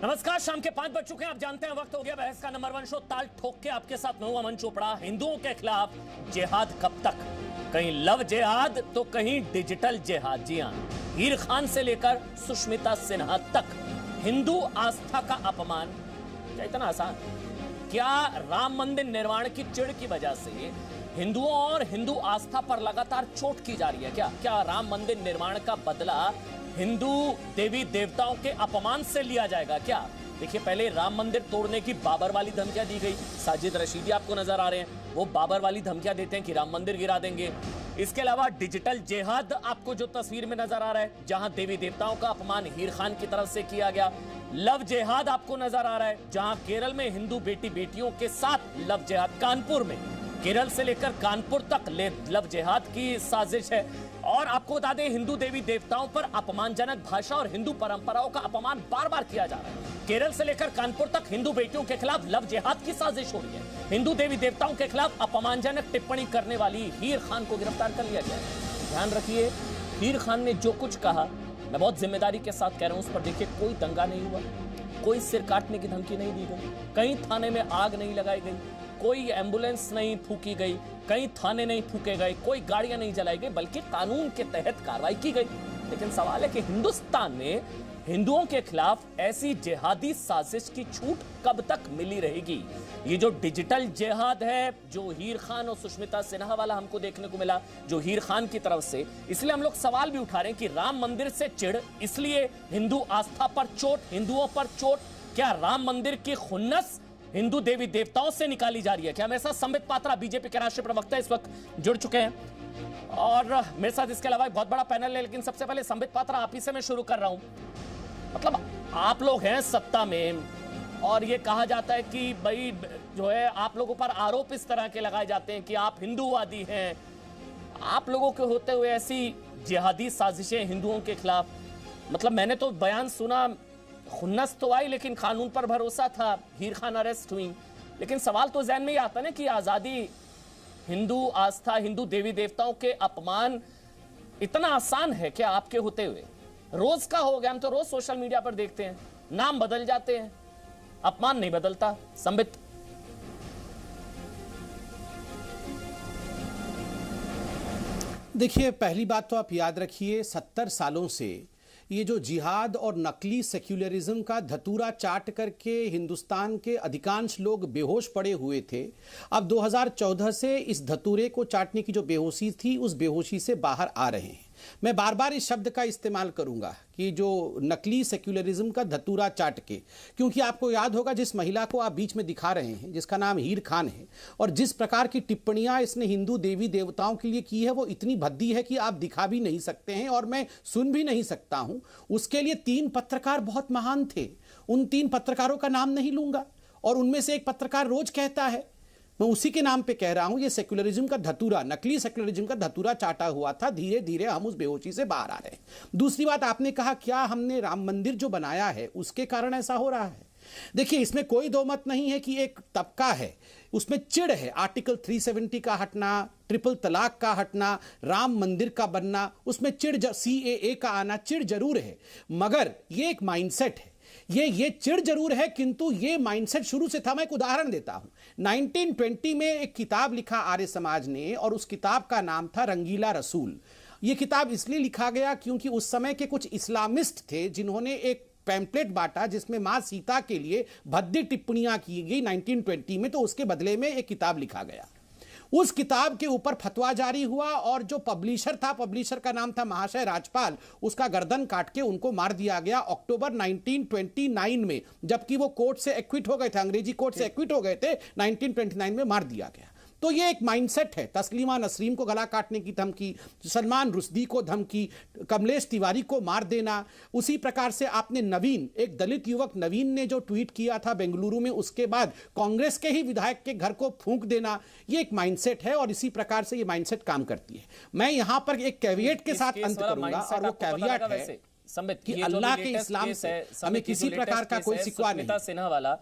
नमस्कार, शाम के 5 बज चुके हैं। आप जानते हैं वक्त हो गया बहस का नंबर 1 शो ताल ठोक के आपके साथ मैं हूं अमन चोपड़ा। हिंदुओं के खिलाफ जिहाद कब तक? कहीं लव जिहाद तो कहीं डिजिटल जिहाद। जी हां, हीर खान से लेकर सुष्मिता सिन्हा तक हिंदू आस्था का अपमान। क्या इतना आसान? क्या राम मंदिर निर्माण की चिढ़ की वजह से हिंदुओं और हिंदू आस्था पर लगातार चोट की जा रही है? क्या राम मंदिर निर्माण का बदला हिंदू देवी देवताओं के अपमान से लिया जाएगा क्या? देखिए, पहले राम मंदिर तोड़ने की बाबर वाली धमकियां दी गई। साजिद रशीदी आपको नजर आ रहे हैं, वो बाबर वाली धमकियां देते हैं कि राम मंदिर गिरा देंगे। इसके अलावा डिजिटल जिहाद आपको जो तस्वीर में नजर आ रहा है, जहां देवी देवताओं का अपमान हीर खान की तरफ से किया गया। लव जिहाद आपको नजर आ रहा है, जहां केरल में हिंदू बेटी बेटियों के साथ लव जिहाद। कानपुर में, केरल से लेकर कानपुर तक लव जिहाद की साजिश है। और आपको बता दें, हिंदू देवी देवताओं पर अपमानजनक भाषा और हिंदू परंपराओं का अपमान बार बार किया जा रहा है। केरल से लेकर कानपुर तक हिंदू बेटियों के खिलाफ लव जिहाद की साजिश हो रही है। हिंदू देवी देवताओं के खिलाफ अपमानजनक टिप्पणी करने वाली हीर खान को गिरफ्तार कर लिया गया है। ध्यान रखिए, हीर खान ने जो कुछ कहा, मैं बहुत जिम्मेदारी के साथ कह रहा हूं, उस पर देखिए कोई दंगा नहीं हुआ, कोई सिर काटने की धमकी नहीं दी गई, कहीं थाने में आग नहीं लगाई गई, कोई एम्बुलेंस नहीं फूकी गई, कई थाने नहीं फूके गए, कोई गाड़ियां नहीं जलाई गई, बल्कि कानून के तहत कार्रवाई की गई। लेकिन सवाल है कि हिंदुस्तान में हिंदुओं के खिलाफ ऐसी जिहादी साजिश की छूट कब तक मिली रहेगी? ये जो डिजिटल जिहाद है, जो हीर खान और सुष्मिता सिन्हा वाला हमको देखने को मिला, जो हीर खान की तरफ से, इसलिए हम लोग सवाल भी उठा रहे हैं कि राम मंदिर से चिढ़, इसलिए हिंदू आस्था पर चोट, हिंदुओं पर चोट। क्या राम मंदिर की खुन्नस हिंदू देवी देवताओं से निकाली जा रही है क्या? मेरे साथ संबित पात्रा, बीजेपी के राष्ट्रीय प्रवक्ता, इस वक्त जुड़ चुके हैं और मेरे साथ इसके अलावा एक बहुत बड़ा पैनल है। लेकिन सबसे पहले संबित पात्रा, आप ही से मैं शुरू कर रहा हूं। मतलब आप लोग हैं सत्ता में और ये कहा जाता है कि भाई जो है, आप लोगों पर आरोप इस तरह के लगाए जाते हैं कि आप हिंदूवादी हैं। आप लोगों के होते हुए ऐसी जिहादी साजिशें हिंदुओं के खिलाफ, मतलब मैंने तो बयान सुना, खुन्नस तो आई लेकिन कानून पर भरोसा था, हीर खान अरेस्ट हुई। लेकिन सवाल तो ज़हन में ही आता ना कि आज़ादी, हिंदू आस्था, हिंदू देवी देवताओं के अपमान इतना आसान है क्या आपके होते हुए? रोज का हो गया, हम तो रोज सोशल मीडिया पर देखते हैं, नाम बदल जाते हैं, अपमान नहीं बदलता। संबित, देखिए, पहली बात तो आप याद रखिए, 70 सालों से ये जो जिहाद और नकली सेक्युलरिज्म का धतूरा चाट करके हिंदुस्तान के अधिकांश लोग बेहोश पड़े हुए थे, अब 2014 से इस धतूरे को चाटने की जो बेहोशी थी, उस बेहोशी से बाहर आ रहे हैं। मैं बार बार इस शब्द का इस्तेमाल करूंगा कि जो नकली सेक्युलरिज्म का धतूरा चाट के, क्योंकि आपको याद होगा जिस महिला को आप बीच में दिखा रहे हैं, जिसका नाम हीर खान है, और जिस प्रकार की टिप्पणियां इसने हिंदू देवी देवताओं के लिए की है, वो इतनी भद्दी है कि आप दिखा भी नहीं सकते हैं और मैं सुन भी नहीं सकता हूं। उसके लिए 3 पत्रकार बहुत महान थे, उन 3 पत्रकारों का नाम नहीं लूंगा, और उनमें से एक पत्रकार रोज कहता है, मैं उसी के नाम पे कह रहा हूं, ये सेक्युलरिज्म का धतूरा, नकली सेक्युलरिज्म का धतूरा चाटा हुआ था। धीरे धीरे हम उस बेहोशी से बाहर आ रहे हैं। दूसरी बात, आपने कहा क्या हमने राम मंदिर जो बनाया है उसके कारण ऐसा हो रहा है? देखिए, इसमें कोई दो मत नहीं है कि एक तबका है, उसमें चिढ़ है। आर्टिकल 370 का हटना, ट्रिपल तलाक का हटना, राम मंदिर का बनना, उसमें चिढ़, CAA का आना, चिढ़ जरूर है। मगर ये एक माइंडसेट है, ये चिढ़ जरूर है, किंतु ये माइंडसेट शुरू से था। मैं एक उदाहरण देता हूं। 1920 में एक किताब लिखा आर्य समाज ने, और उस किताब का नाम था रंगीला रसूल। यह किताब इसलिए लिखा गया क्योंकि उस समय के कुछ इस्लामिस्ट थे जिन्होंने एक पैम्पलेट बांटा जिसमें मां सीता के लिए भद्दी टिप्पणियां की गई 1920 में, तो उसके बदले में एक किताब लिखा गया। उस किताब के ऊपर फतवा जारी हुआ और जो पब्लिशर था, पब्लिशर का नाम था महाशय राजपाल, उसका गर्दन काट के उनको मार दिया गया अक्टूबर 1929 में, जबकि वो कोर्ट से एक्विट हो गए थे, अंग्रेजी कोर्ट से एक्विट हो गए थे। 1929 में मार दिया गया। तो ये एक माइंडसेट है। तस्लीमा नसरीन को गला काटने की धमकी, सलमान रुश्दी को धमकी, कमलेश तिवारी को मार देना। उसी प्रकार से आपने नवीन, एक दलित युवक नवीन ने जो ट्वीट किया था बेंगलुरु में, उसके बाद कांग्रेस के ही विधायक के घर को फूंक देना, ये एक माइंडसेट है और इसी प्रकार से ये माइंडसेट काम करती है। मैं यहां पर एक कैविएट के साथ अंत करूंगा, और वो कैविएट है कि अल्लाह के इस्लाम से हमें किसी प्रकार का कोई शिकवा नहीं। सिन्हा वाला,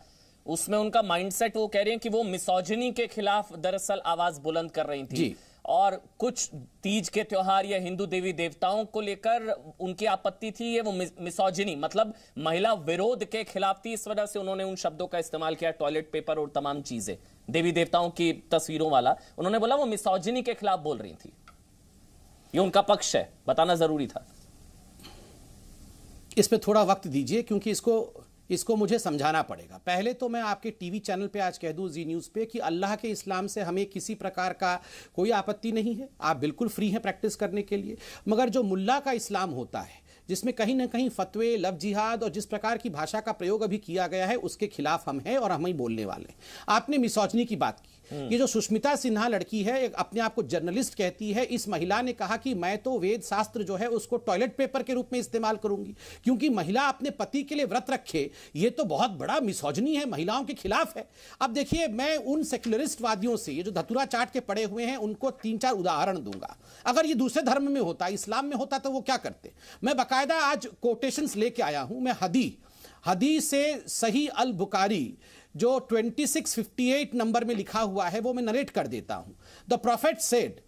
उसमें उनका माइंडसेट, वो कह रही हैं कि वो मिसोजिनी के खिलाफ दरअसल आवाज बुलंद कर रही थी। और कुछ तीज के त्योहार या हिंदू देवी देवताओं को लेकर उनकी आपत्ति थी, ये वो मिसोजिनी मतलब महिला विरोध के खिलाफ थी। इस वजह से उन्होंने उन शब्दों का इस्तेमाल किया, टॉयलेट पेपर और तमाम चीजें, देवी देवताओं की तस्वीरों वाला। उन्होंने बोला वो मिसोजिनी के खिलाफ बोल रही थी। ये उनका पक्ष है, बताना जरूरी था। इस पे थोड़ा वक्त दीजिए क्योंकि इसको मुझे समझाना पड़ेगा। पहले तो मैं आपके टीवी चैनल पे आज कह दूं, जी न्यूज़ पे, कि अल्लाह के इस्लाम से हमें किसी प्रकार का कोई आपत्ति नहीं है। आप बिल्कुल फ्री हैं प्रैक्टिस करने के लिए। मगर जो मुल्ला का इस्लाम होता है, जिसमें कहीं ना कहीं फतवे, लव जिहाद और जिस प्रकार की भाषा का प्रयोग अभी किया गया है, उसके खिलाफ हम हैं और हम ही बोलने वाले हैं। आपने मिसोजिनी की बात की। ये जो सुष्मिता सिन्हा लड़की है, एक अपने आप को जर्नलिस्ट कहती है, इस महिला ने कहा कि मैं तो वेद शास्त्र जो है उसको टॉयलेट पेपर के रूप में इस्तेमाल करूंगी क्योंकि महिला अपने पति के लिए व्रत रखे। ये तो बहुत बड़ा मिसोजिनी है, महिलाओं के खिलाफ है। अब देखिए, मैं उन सेक्युलरिस्ट वादियों से, ये जो धतूरा चाट के पड़े हुए हैं, उनको 3-4 उदाहरण दूंगा। अगर ये दूसरे धर्म में होता, इस्लाम में होता, तो वो क्या करते। मैं बाकायदा आज कोटेशंस लेके आया हूं। मैं हदीस से सही अल बुखारी जो 2658 नंबर में लिखा हुआ है वो मैं नरेट कर देता हूं। The prophet said,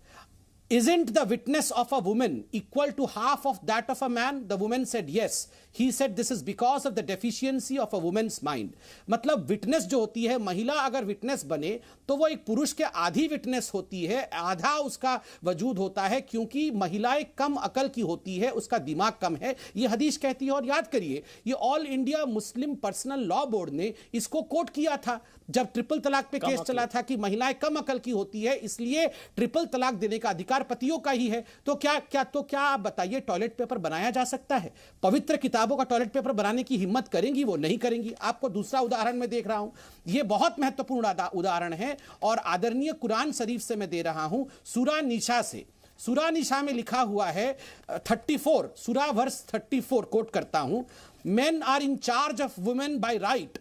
Isn't the witness of a woman equal to half of that of a man? The woman said yes. He said this is because of the deficiency of a woman's mind. मतलब witness जो होती है, महिला अगर witness बने तो वो एक पुरुष के आधी विटनेस होती है, आधा उसका वजूद होता है, क्योंकि महिलाएं कम अकल की होती है, उसका दिमाग कम है, ये हदीस कहती है। और याद करिए, ये all India Muslim personal law board ने इसको कोट किया था जब ट्रिपल तलाक पे केस चला था कि महिलाएं कम अकल की होती है, इसलिए ट्रिपल तलाक देने का अधिकार पतियों का ही है। तो क्या आप बताइए, टॉयलेट पेपर बनाया जा सकता है? पवित्र किताबों का टॉयलेट पेपर बनाने की हिम्मत करेंगी? वो नहीं करेंगी। आपको दूसरा उदाहरण मैं देख रहा हूं, ये बहुत महत्वपूर्ण उदाहरण है और आदरणीय कुरान शरीफ से मैं दे रहा हूं, सूरा निशा से। सूरा निशा में लिखा हुआ है 34, सूरा वर्स 34 कोट करता हूं, men are in charge of women by right.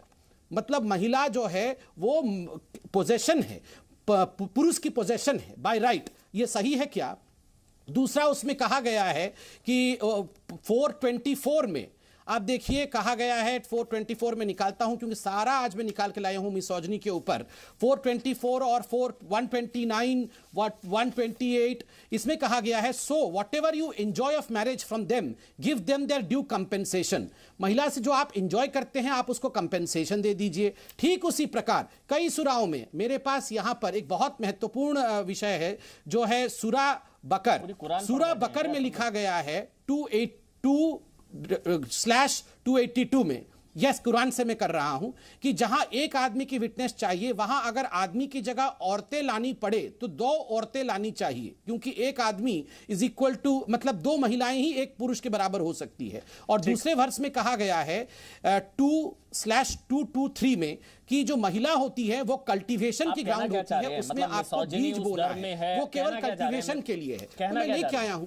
मतलब महिला जो है वो पोजेशन है, पुरुष की पोजेशन है बाय राइट। ये सही है क्या? दूसरा उसमें कहा गया है कि 424 में आप देखिए, कहा गया है 424 में, निकालता हूं क्योंकि सारा आज मैं निकाल के लाया हूं मिसोजिनी के ऊपर। 424 और 129, 128, इसमें कहा गया है, so what ever you enjoy of marriage from them give them there due compensation. महिला से जो आप एंजॉय करते हैं आप उसको कंपेंसेशन दे दीजिए। ठीक उसी प्रकार कई सूराओं में, मेरे पास यहां पर एक बहुत महत्वपूर्ण विषय है जो है सूरा बकर। सूरा बकर में लिखा गया है 282/282 में, यस कुरान से मैं कर रहा हूं, कि जहां एक आदमी की विटनेस चाहिए वहां अगर आदमी की जगह औरतें लानी पड़े तो 2 औरतें लानी चाहिए, क्योंकि एक आदमी इज इक्वल टू, मतलब 2 महिलाएं ही एक पुरुष के बराबर हो सकती है। और दूसरे वर्ष में कहा गया है 2/223 में कि जो महिला होती है वो कल्टीवेशन की ग्राउंड होती है, उसमें आपको बीज बोना है, वो केवल कल्टीवेशन के लिए है। तो मैं लेके आया हूं,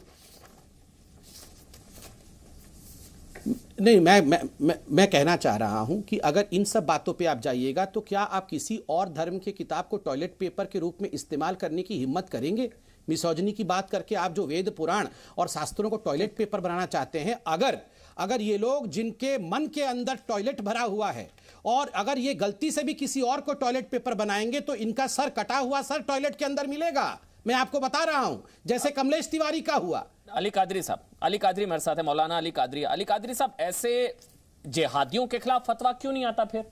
नहीं मैं कहना चाह रहा हूं कि अगर इन सब बातों पे आप जाइएगा तो क्या आप किसी और धर्म की किताब को टॉयलेट पेपर के रूप में इस्तेमाल करने की हिम्मत करेंगे? मिसोजिनी की बात करके आप जो वेद पुराण और शास्त्रों को टॉयलेट पेपर बनाना चाहते हैं, अगर ये लोग जिनके मन के अंदर टॉयलेट भरा हुआ है और अगर ये गलती से भी किसी और को टॉयलेट पेपर बनाएंगे तो इनका सर कटा हुआ सर टॉयलेट के अंदर मिलेगा। मैं आपको बता रहा हूं, जैसे कमलेश तिवारी का हुआ। अली कादरी साहब, अली कादरी मेरे साथ है, मौलाना अली कादरी। अली कादरी साहब, ऐसे जिहादियों के खिलाफ फतवा क्यों नहीं आता? फिर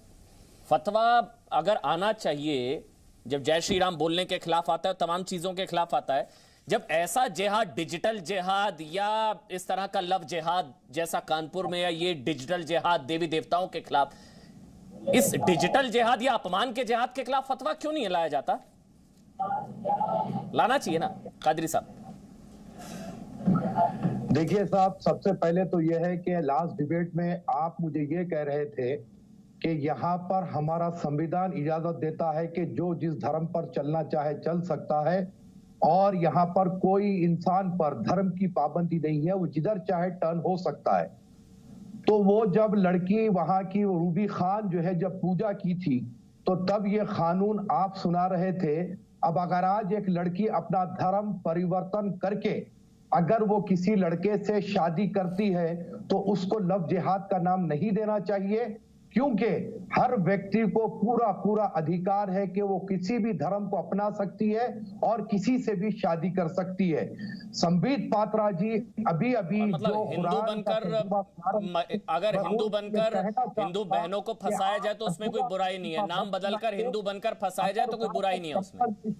फतवा अगर आना चाहिए, जब जय श्री राम बोलने के खिलाफ आता है, तमाम चीजों के खिलाफ आता है, जब ऐसा जिहाद, डिजिटल जिहाद या इस तरह का लव जिहाद जैसा कानपुर में, या ये डिजिटल जिहाद देवी देवताओं के खिलाफ, इस डिजिटल जिहाद या अपमान के जिहाद के खिलाफ फतवा क्यों नहीं लाया जाता? लाना चाहिए ना कादरी साहब। देखिए साहब, सबसे पहले तो यह है कि लास्ट डिबेट में आप मुझे ये कह रहे थे कि यहाँ पर हमारा संविधान इजाजत देता है कि जो जिस धर्म पर चलना चाहे चल सकता है और यहाँ पर कोई इंसान पर धर्म की पाबंदी नहीं है, वो जिधर चाहे टर्न हो सकता है। तो वो जब लड़की वहां की रूबी खान जो है जब पूजा की थी तो तब ये कानून आप सुना रहे थे। अब अगर आज एक लड़की अपना धर्म परिवर्तन करके अगर वो किसी लड़के से शादी करती है तो उसको लव जिहाद का नाम नहीं देना चाहिए। क्योंकि हर व्यक्ति को पूरा पूरा अधिकार है कि वो किसी भी धर्म को अपना सकती है और किसी से भी शादी कर सकती है। संबित पात्रा जी अभी अभी मतलब हिंदू बनकर अगर हिंदू बनकर हिंदू बहनों को फंसाया जाए तो उसमें कोई बुराई नहीं है, नाम बदलकर हिंदू बनकर फंसाया जाए तो कोई बुराई नहीं है उसमें।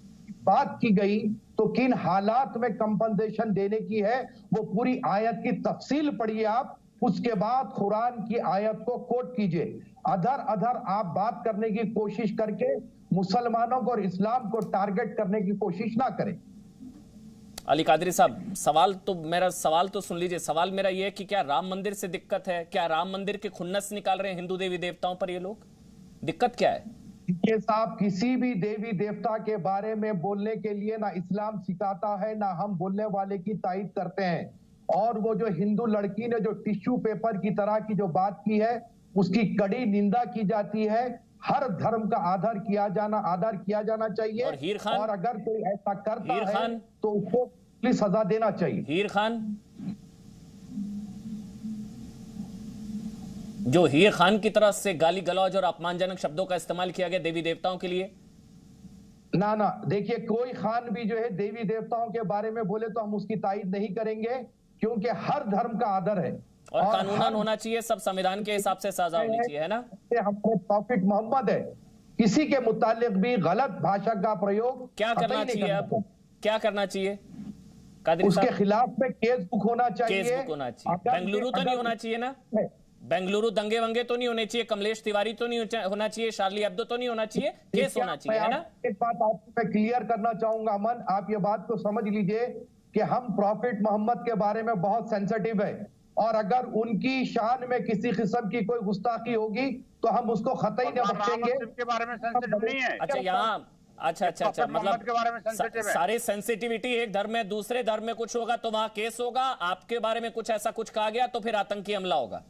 बात की गई तो किन हालात में कंपनसेशन देने की है वो पूरी आयत की तफसील पढ़िए आप, उसके बाद कुरान की आयत को कोट कीजिए। अधर अधर आप बात करने की कोशिश करके मुसलमानों को और इस्लाम को टारगेट करने की कोशिश ना करें। अली कादरी साहब, मेरा सवाल तो सुन लीजिए। सवाल मेरा यह है कि क्या राम मंदिर से दिक्कत है? क्या राम मंदिर के खुन्नस निकाल रहे हैं हिंदू देवी देवताओं पर ये लोग? दिक्कत क्या है? ये साहब किसी भी देवी देवता के बारे में बोलने के लिए ना इस्लाम सिखाता है ना हम बोलने वाले की तायद करते हैं। और वो जो हिंदू लड़की ने जो टिश्यू पेपर की तरह की जो बात की है उसकी कड़ी निंदा की जाती है। हर धर्म का आदर किया जाना चाहिए। और हीर खान, और अगर कोई ऐसा करता है तो उसको पुलिस सजा देना चाहिए। हीर खान, जो हीर खान की तरफ से गाली गलौज और अपमानजनक शब्दों का इस्तेमाल किया गया देवी देवताओं के लिए, ना देखिए, कोई खान भी जो है देवी देवताओं के बारे में बोले तो हम उसकी तायद नहीं करेंगे, क्योंकि हर धर्म का आदर है और कानूनन होना चाहिए, सब संविधान के हिसाब से सजा होनी चाहिए, है ना? हमारे प्रॉफिट मोहम्मद है, किसी के मुतालिक भी गलत भाषा का प्रयोग क्या करना चाहिए? अब क्या करना चाहिए? उसके खिलाफ में केस बुक होना चाहिए। केस बुक होना चाहिए। बेंगलुरु तो नहीं होना चाहिए ना? बेंगलुरु दंगे वंगे तो नहीं होने चाहिए, कमलेश तिवारी तो नहीं होना चाहिए, शार्ली एब्दो तो नहीं होना चाहिए, केस होना चाहिए, है ना? एक बात आपको मैं क्लियर करना चाहूंगा अमन, आप ये बात को समझ लीजिए कि हम प्रॉफिट मोहम्मद के बारे में बहुत सेंसिटिव है और अगर उनकी शान में किसी किस्म की कोई गुस्ताखी होगी तो हम उसको खतई नहीं बख्शेंगे। के बारे में सेंसिटिव नहीं है। अच्छा, यहाँ अच्छा मतलब के बारे में सेंसिटिव है। सारे सेंसिटिविटी एक धर्म में, दूसरे धर्म में कुछ होगा तो वहां केस होगा, आपके बारे में कुछ ऐसा कुछ कहा गया तो फिर आतंकी हमला होगा।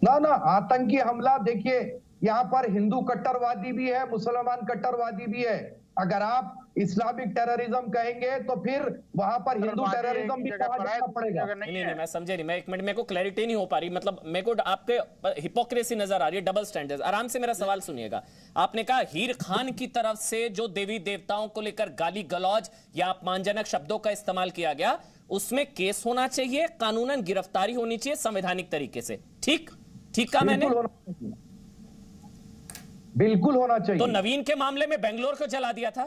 ना आतंकी हमला, देखिए यहाँ पर हिंदू कट्टरवादी भी है, मुसलमान कट्टरवादी भी है। अगर आप इस्लामिक टेररिज्म कहेंगे तो फिर वहां पर हिंदू टेररिज्म भी कहा जाना पड़ेगा। नहीं, मैं समझे नहीं, मैं एक मिनट, मेरे को क्लैरिटी नहीं हो पा रही, मतलब मेरे को आपके हिपोक्रेसी नजर आ रही है, डबल स्टैंडर्ड्स। आराम से मेरा सवाल सुनिएगा। आपने कहा हीर खान की तरफ से जो देवी देवताओं को लेकर गाली गलौज या अपमानजनक शब्दों का इस्तेमाल किया गया, उसमें केस होना चाहिए, कानूनन गिरफ्तारी होनी चाहिए संवैधानिक तरीके से। ठीक कहा मैंने? बिल्कुल होना चाहिए। तो नवीन के मामले में बेंगलोर को जला दिया था।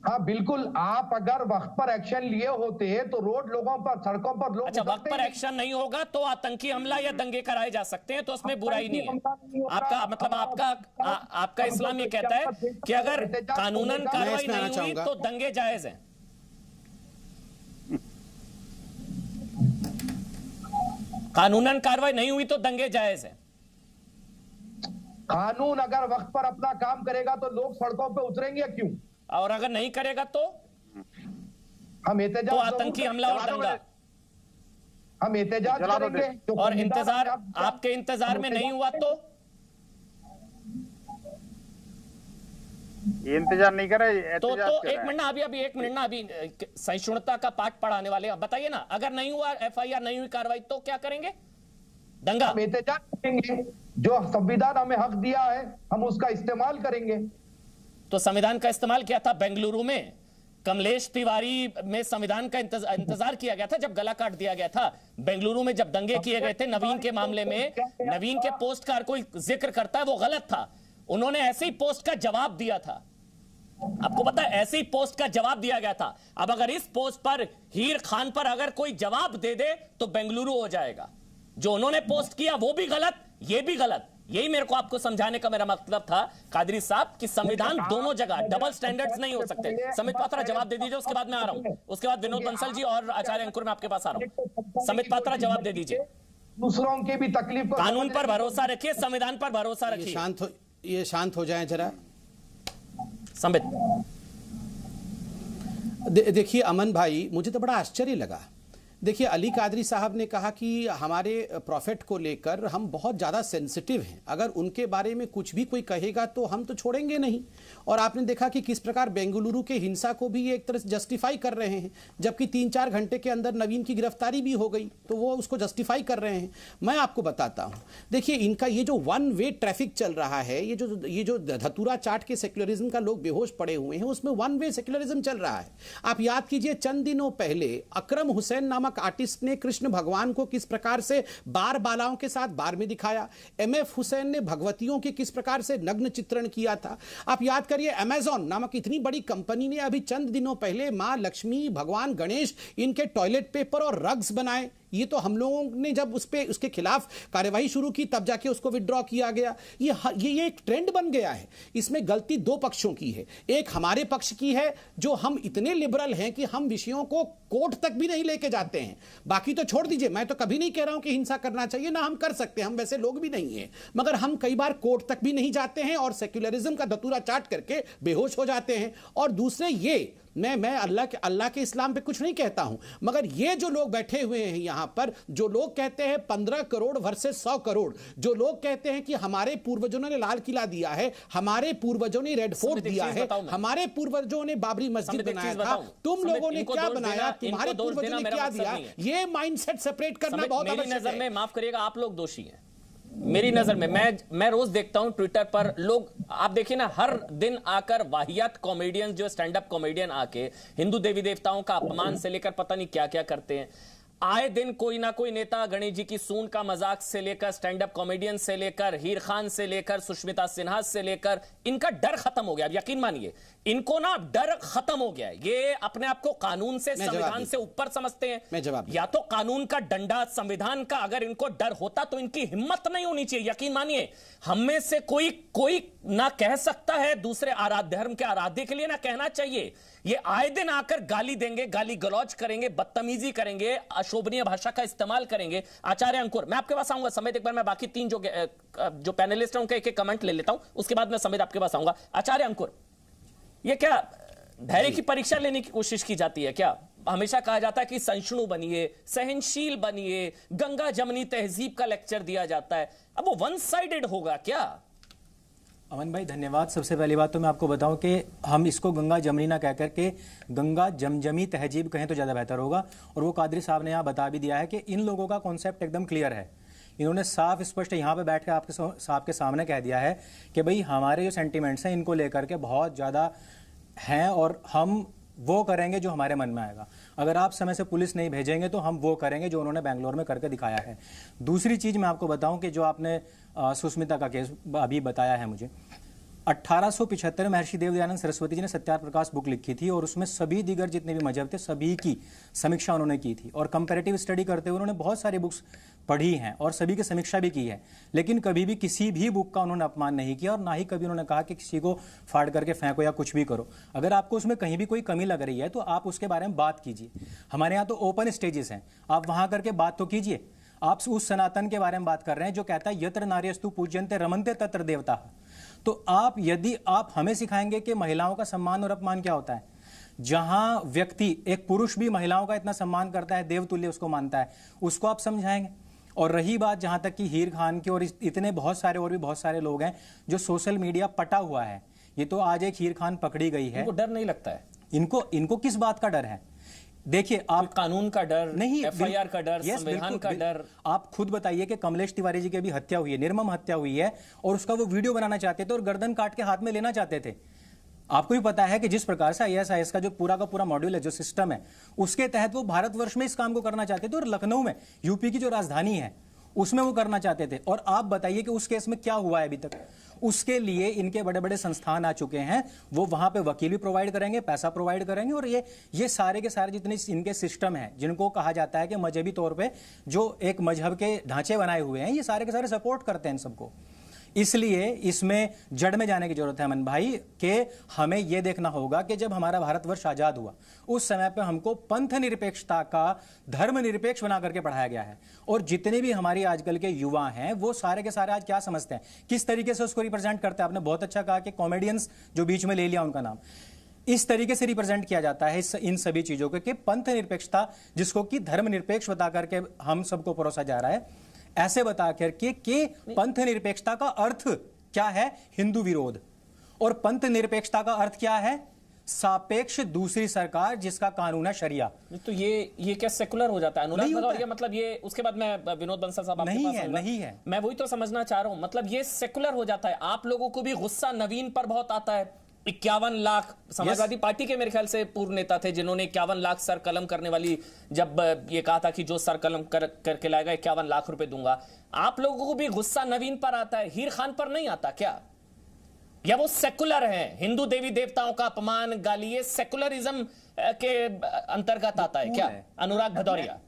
हाँ बिल्कुल, आप अगर वक्त पर एक्शन लिए होते तो रोड लोगों पर, सड़कों पर लोग, अच्छा, वक्त पर एक्शन नहीं होगा तो आतंकी हमला या दंगे कराए जा सकते हैं, तो उसमें बुराई नहीं है। आपका मतलब आपका इस्लाम ये कहता है कि अगर कानूनन कार्रवाई नहीं हुई तो दंगे जायज हैं। कानूनन कार्रवाई नहीं हुई तो दंगे जायज हैं। कानून अगर वक्त पर अपना काम करेगा तो लोग सड़कों पे उतरेंगे क्यों? और अगर नहीं करेगा तो हम एहतजाज, तो आतंकी हमला और दंगा, हम एहतजाज करेंगे। और इंतजार, आपके इंतजार में नहीं हुआ तो इंतजार नहीं करे तो एक मिनट ना, अभी एक मिनट ना, अभी सहिष्णुता का पाठ पढ़ाने वाले बताइए ना, अगर नहीं हुआ एफआईआर, नहीं हुई कार्रवाई तो क्या करेंगे? दंगा। हम एहतजाज करेंगे, जो संविधान हमें हक दिया है हम उसका इस्तेमाल करेंगे। तो संविधान का इस्तेमाल किया था बेंगलुरु में, कमलेश तिवारी में संविधान का इंतजार किया गया था जब गला काट दिया गया था। बेंगलुरु में जब दंगे किए गए थे नवीन के मामले में, नवीन के पोस्ट का कोई जिक्र करता है वो गलत था, उन्होंने ऐसे ही पोस्ट का जवाब दिया था। आपको पता है, ऐसे ही पोस्ट का जवाब दिया गया था। अब अगर इस पोस्ट पर हीर खान पर अगर कोई जवाब दे दे तो बेंगलुरु हो जाएगा। जो उन्होंने पोस्ट किया वो भी गलत, ये भी गलत। यही मेरे को आपको समझाने का मेरा मतलब था कादरी साहब कि संविधान दोनों जगह, डबल स्टैंडर्ड्स नहीं हो सकते। संबित पात्रा जवाब दे दीजिए, उसके बाद मैं आ रहा हूं, उसके बाद विनोद बंसल जी और आचार्य अंकुर मैं आपके पास आ रहा हूं। संबित पात्रा जवाब दे दीजिए। दूसरों के भी तकलीफ को, कानून पर भरोसा रखिए, संविधान पर भरोसा रखिए। ये शांत हो जाएं जरा। संबित देखिए अमन भाई, मुझे तो बड़ा आश्चर्य लगा देखिए, अली कादरी साहब ने कहा कि हमारे प्रॉफिट को लेकर हम बहुत ज़्यादा सेंसिटिव हैं, अगर उनके बारे में कुछ भी कोई कहेगा तो हम तो छोड़ेंगे नहीं। और आपने देखा कि किस प्रकार बेंगलुरु के हिंसा को भी एक तरह से जस्टिफाई कर रहे हैं, जबकि 3-4 घंटे के अंदर नवीन की गिरफ्तारी भी हो गई तो वो उसको जस्टिफाई कर रहे हैं। मैं आपको बताता हूँ, देखिए इनका ये जो वन वे ट्रैफिक चल रहा है, ये जो धतूरा चाट के सेक्युलरिज्म का लोग बेहोश पड़े हुए हैं, उसमें वन वे सेक्युलरिज्म चल रहा है। आप याद कीजिए, चंद दिनों पहले अकरम हुसैन नामक आर्टिस्ट ने कृष्ण भगवान को किस प्रकार से बार बालाओं के साथ बार में दिखाया, एमएफ हुसैन ने भगवतियों के किस प्रकार से नग्न चित्रण किया था। आप याद करिए, अमेजॉन नामक इतनी बड़ी कंपनी ने अभी चंद दिनों पहले मां लक्ष्मी, भगवान गणेश, इनके टॉयलेट पेपर और रग्स बनाए। ये तो हम लोगों ने जब उसके खिलाफ कार्यवाही शुरू की तब जाके उसको विड्रॉ किया गया। ये एक ट्रेंड बन गया है। इसमें गलती दो पक्षों की है, एक हमारे पक्ष की है जो हम इतने लिबरल हैं कि हम विषयों को कोर्ट तक भी नहीं लेके जाते हैं। बाकी तो छोड़ दीजिए, मैं तो कभी नहीं कह रहा हूं कि हिंसा करना चाहिए, ना हम कर सकते हैं, हम वैसे लोग भी नहीं हैं, मगर हम कई बार कोर्ट तक भी नहीं जाते हैं और सेक्युलरिज्म का धतूरा चाट करके बेहोश हो जाते हैं। और दूसरे ये, मैं अल्लाह के इस्लाम पे कुछ नहीं कहता हूं, मगर ये जो लोग बैठे हुए हैं यहां पर, जो लोग कहते हैं 15 करोड़ वर्सेस 100 करोड़, जो लोग कहते हैं कि हमारे पूर्वजों ने लाल किला दिया है, हमारे पूर्वजों ने रेड फोर्ट दिया है, हमारे पूर्वजों ने बाबरी मस्जिद बनाया था, तुम लोगों ने क्या बनाया, तुम्हारे पूर्वजों ने क्या दिया, ये माइंडसेट सेपरेट करना बहुत आवश्यक है। माफ करिएगा, आप लोग दोषी हैं मेरी नजर में। मैं रोज देखता हूं ट्विटर पर लोग, आप देखिए ना, हर दिन आकर वाहियात कॉमेडियन, जो स्टैंड अप कॉमेडियन आके हिंदू देवी देवताओं का अपमान से लेकर पता नहीं क्या क्या करते हैं। आए दिन कोई ना कोई नेता गणेश जी की सूंड का मजाक से लेकर, स्टैंड अप कॉमेडियन से लेकर, हीर खान से लेकर, सुष्मिता सिन्हा से लेकर, इनका डर खत्म हो गया। अब यकीन मानिए, इनको ना डर खत्म हो गया है। ये अपने आप को कानून से, संविधान से ऊपर समझते हैं। या तो कानून का डंडा, संविधान का अगर इनको डर होता तो इनकी हिम्मत नहीं होनी चाहिए। यकीन मानिए, हम में से कोई ना कह सकता है दूसरे आराध्य धर्म के आराध्य के लिए ना कहना चाहिए। ये आए दिन आकर गाली देंगे, गाली गलौज करेंगे, बदतमीजी करेंगे, अशोभनीय भाषा का इस्तेमाल करेंगे। आचार्य अंकुर, मैं आपके पास आऊंगा समेत, एक बार मैं बाकी 3 जो पैनलिस्ट हैं उनके एक कमेंट ले लेता हूं, उसके बाद मैं समेत आपके पास आऊंगा। आचार्य अंकुर, ये क्या धैर्य की परीक्षा लेने की कोशिश की जाती है क्या? हमेशा कहा जाता है कि सहिष्णु बनिए, सहनशील बनिए, गंगा जमनी तहजीब का लेक्चर दिया जाता है। अब वो वन साइडेड होगा क्या? अमन भाई धन्यवाद। सबसे पहली बात तो मैं आपको बताऊं कि हम इसको गंगा जमनी ना कह करके गंगा जमजमी तहजीब कहें तो ज़्यादा बेहतर होगा। और वो कादरी साहब ने यहाँ बता भी दिया है कि इन लोगों का कॉन्सेप्ट एकदम क्लियर है। इन्होंने साफ स्पष्ट यहाँ पे बैठ के आपके सामने कह दिया है कि भाई हमारे जो सेंटिमेंट्स हैं इनको लेकर के बहुत ज़्यादा हैं और हम वो करेंगे जो हमारे मन में आएगा। अगर आप समय से पुलिस नहीं भेजेंगे तो हम वो करेंगे जो उन्होंने बेंगलोर में करके दिखाया है। दूसरी चीज़ मैं आपको बताऊं कि जो आपने सुष्मिता का केस अभी बताया है मुझे, 1875 में महर्षि देवदयानंद सरस्वती जी ने सत्यार्थ प्रकाश बुक लिखी थी और उसमें सभी दीगर जितने भी मजहब थे सभी की समीक्षा उन्होंने की थी। और कंपैरेटिव स्टडी करते हुए उन्होंने बहुत सारी बुक्स पढ़ी हैं और सभी की समीक्षा भी की है, लेकिन कभी भी किसी भी बुक का उन्होंने अपमान नहीं किया और ना ही कभी उन्होंने कहा कि किसी को फाड़ करके फेंको या कुछ भी करो। अगर आपको उसमें कहीं भी कोई कमी लग रही है तो आप उसके बारे में बात कीजिए। हमारे यहाँ तो ओपन स्टेजेस हैं, आप वहाँ करके बात तो कीजिए। आप उस सनातन के बारे में बात कर रहे हैं जो कहता है यत्र नार्यस्तु पूज्यन्ते रमन्ते तत्र देवता। तो यदि आप हमें सिखाएंगे कि महिलाओं का सम्मान और अपमान क्या होता है, जहां व्यक्ति, एक पुरुष भी महिलाओं का इतना सम्मान करता है, देवतुल्य उसको मानता है, उसको आप समझाएंगे। और रही बात जहां तक कि हीर खान की और इतने बहुत सारे और भी बहुत सारे लोग हैं जो सोशल मीडिया पटा हुआ है। ये तो आज एक हीर खान पकड़ी गई है, इनको डर नहीं लगता है? इनको किस बात का डर है? देखिए, आप कानून का डर नहीं, एफआईआर का डर, संविधान का डर। आप खुद बताइए कि कमलेश तिवारी जी की भी हत्या हुई है, निर्मम हत्या हुई है और उसका वो वीडियो बनाना चाहते थे और गर्दन काट के हाथ में लेना चाहते थे। आपको भी पता है कि जिस प्रकार से ISIS का जो पूरा का पूरा मॉड्यूल है, जो सिस्टम है, उसके तहत वो भारतवर्ष में इस काम को करना चाहते थे और लखनऊ में, यूपी की जो राजधानी है, उसमें वो करना चाहते थे। और आप बताइए कि उस केस में क्या हुआ है अभी तक? उसके लिए इनके बड़े बड़े संस्थान आ चुके हैं, वो वहां पे वकील भी प्रोवाइड करेंगे, पैसा प्रोवाइड करेंगे और ये सारे के सारे जितने इनके सिस्टम हैं, जिनको कहा जाता है कि मजहबी तौर पे जो एक मजहब के ढांचे बनाए हुए हैं, ये सारे के सारे सपोर्ट करते हैं इन सबको। इसलिए इसमें जड़ में जाने की जरूरत है अमन भाई, कि हमें यह देखना होगा कि जब हमारा भारतवर्ष आजाद हुआ उस समय पे हमको पंथ निरपेक्षता का धर्म निरपेक्ष बना करके पढ़ाया गया है। और जितने भी हमारी आजकल के युवा हैं वो सारे के सारे आज क्या समझते हैं, किस तरीके से उसको रिप्रेजेंट करते हैं। आपने बहुत अच्छा कहा कि कॉमेडियंस जो बीच में ले लिया उनका नाम, इस तरीके से रिप्रेजेंट किया जाता है इन सभी चीजों को कि पंथ निरपेक्षता, जिसको कि धर्म निरपेक्ष बता करके हम सबको परोसा जा रहा है, ऐसे बता करके कि पंथ निरपेक्षता का अर्थ क्या है? हिंदू विरोध। और पंथ निरपेक्षता का अर्थ क्या है? सापेक्ष दूसरी सरकार जिसका कानून है शरिया। तो ये क्या सेकुलर हो जाता है अनुराग भदौरिया? मतलब ये, उसके बाद मैं विनोद बंसल साहब आपके पास आऊंगा। नहीं है, मैं वही तो समझना चाह रहा हूं, मतलब ये सेकुलर हो जाता है। आप लोगों को भी गुस्सा नवीन पर बहुत आता है। 51 लाख समाजवादी पार्टी के मेरे ख्याल से पूर्व नेता थे जिन्होंने 51 लाख सर कलम करने वाली, जब ये कहा था कि जो सर कलम करके लाएगा 51 लाख रुपए दूंगा। आप लोगों को भी गुस्सा नवीन पर आता है, हीर खान पर नहीं आता क्या? या वो सेकुलर है? हिंदू देवी देवताओं का अपमान, गाली, ये सेकुलरिज्म के अंतर्गत आता है क्या अनुराग भदौरिया?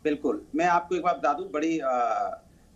बिल्कुल। मैं आपको एक बात बता दूं, बड़ी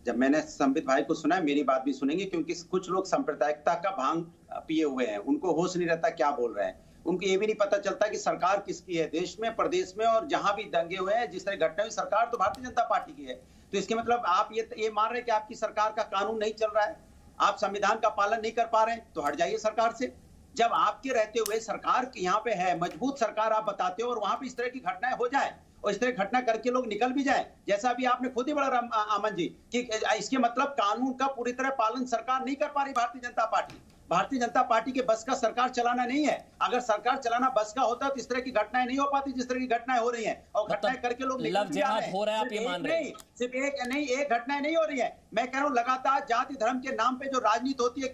जब मैंने संबित भाई को सुना, मेरी बात भी सुनेंगे, क्योंकि कुछ लोग सांप्रदायिकता का भांग पिए हुए हैं, उनको होश नहीं रहता क्या बोल रहे हैं। उनको ये भी नहीं पता चलता कि सरकार किसकी है देश में, प्रदेश में, और जहां भी दंगे हुए हैं, जिस तरह घटना हुई, सरकार तो भारतीय जनता पार्टी की है। तो इसके मतलब आप ये मान रहे हैं कि आपकी सरकार का कानून नहीं चल रहा है, आप संविधान का पालन नहीं कर पा रहे हैं, तो हट जाइए सरकार से। जब आपके रहते हुए सरकार यहाँ पे है, मजबूत सरकार आप बताते हो, और वहां पे इस तरह की घटनाएं हो जाए और इस तरह घटना करके लोग निकल भी जाए, जैसा अभी आपने खुद ही बोला अमन जी कि इसके मतलब कानून का पूरी तरह पालन सरकार नहीं कर पा रही भारतीय जनता पार्टी। भारतीय जनता पार्टी के बस का सरकार चलाना नहीं है। अगर सरकार चलाना बस का होता तो इस तरह की घटनाएं नहीं हो पाती जिस तरह की घटनाएं हो रही हैं, और घटनाएं करके लोग लव जिहाद हो रहा है, आप ये मान रहे हैं? सिर्फ एक घटनाएं नहीं हो रही है। मैं कह रहा हूँ लगातार जाति धर्म के नाम पे जो राजनीति होती है,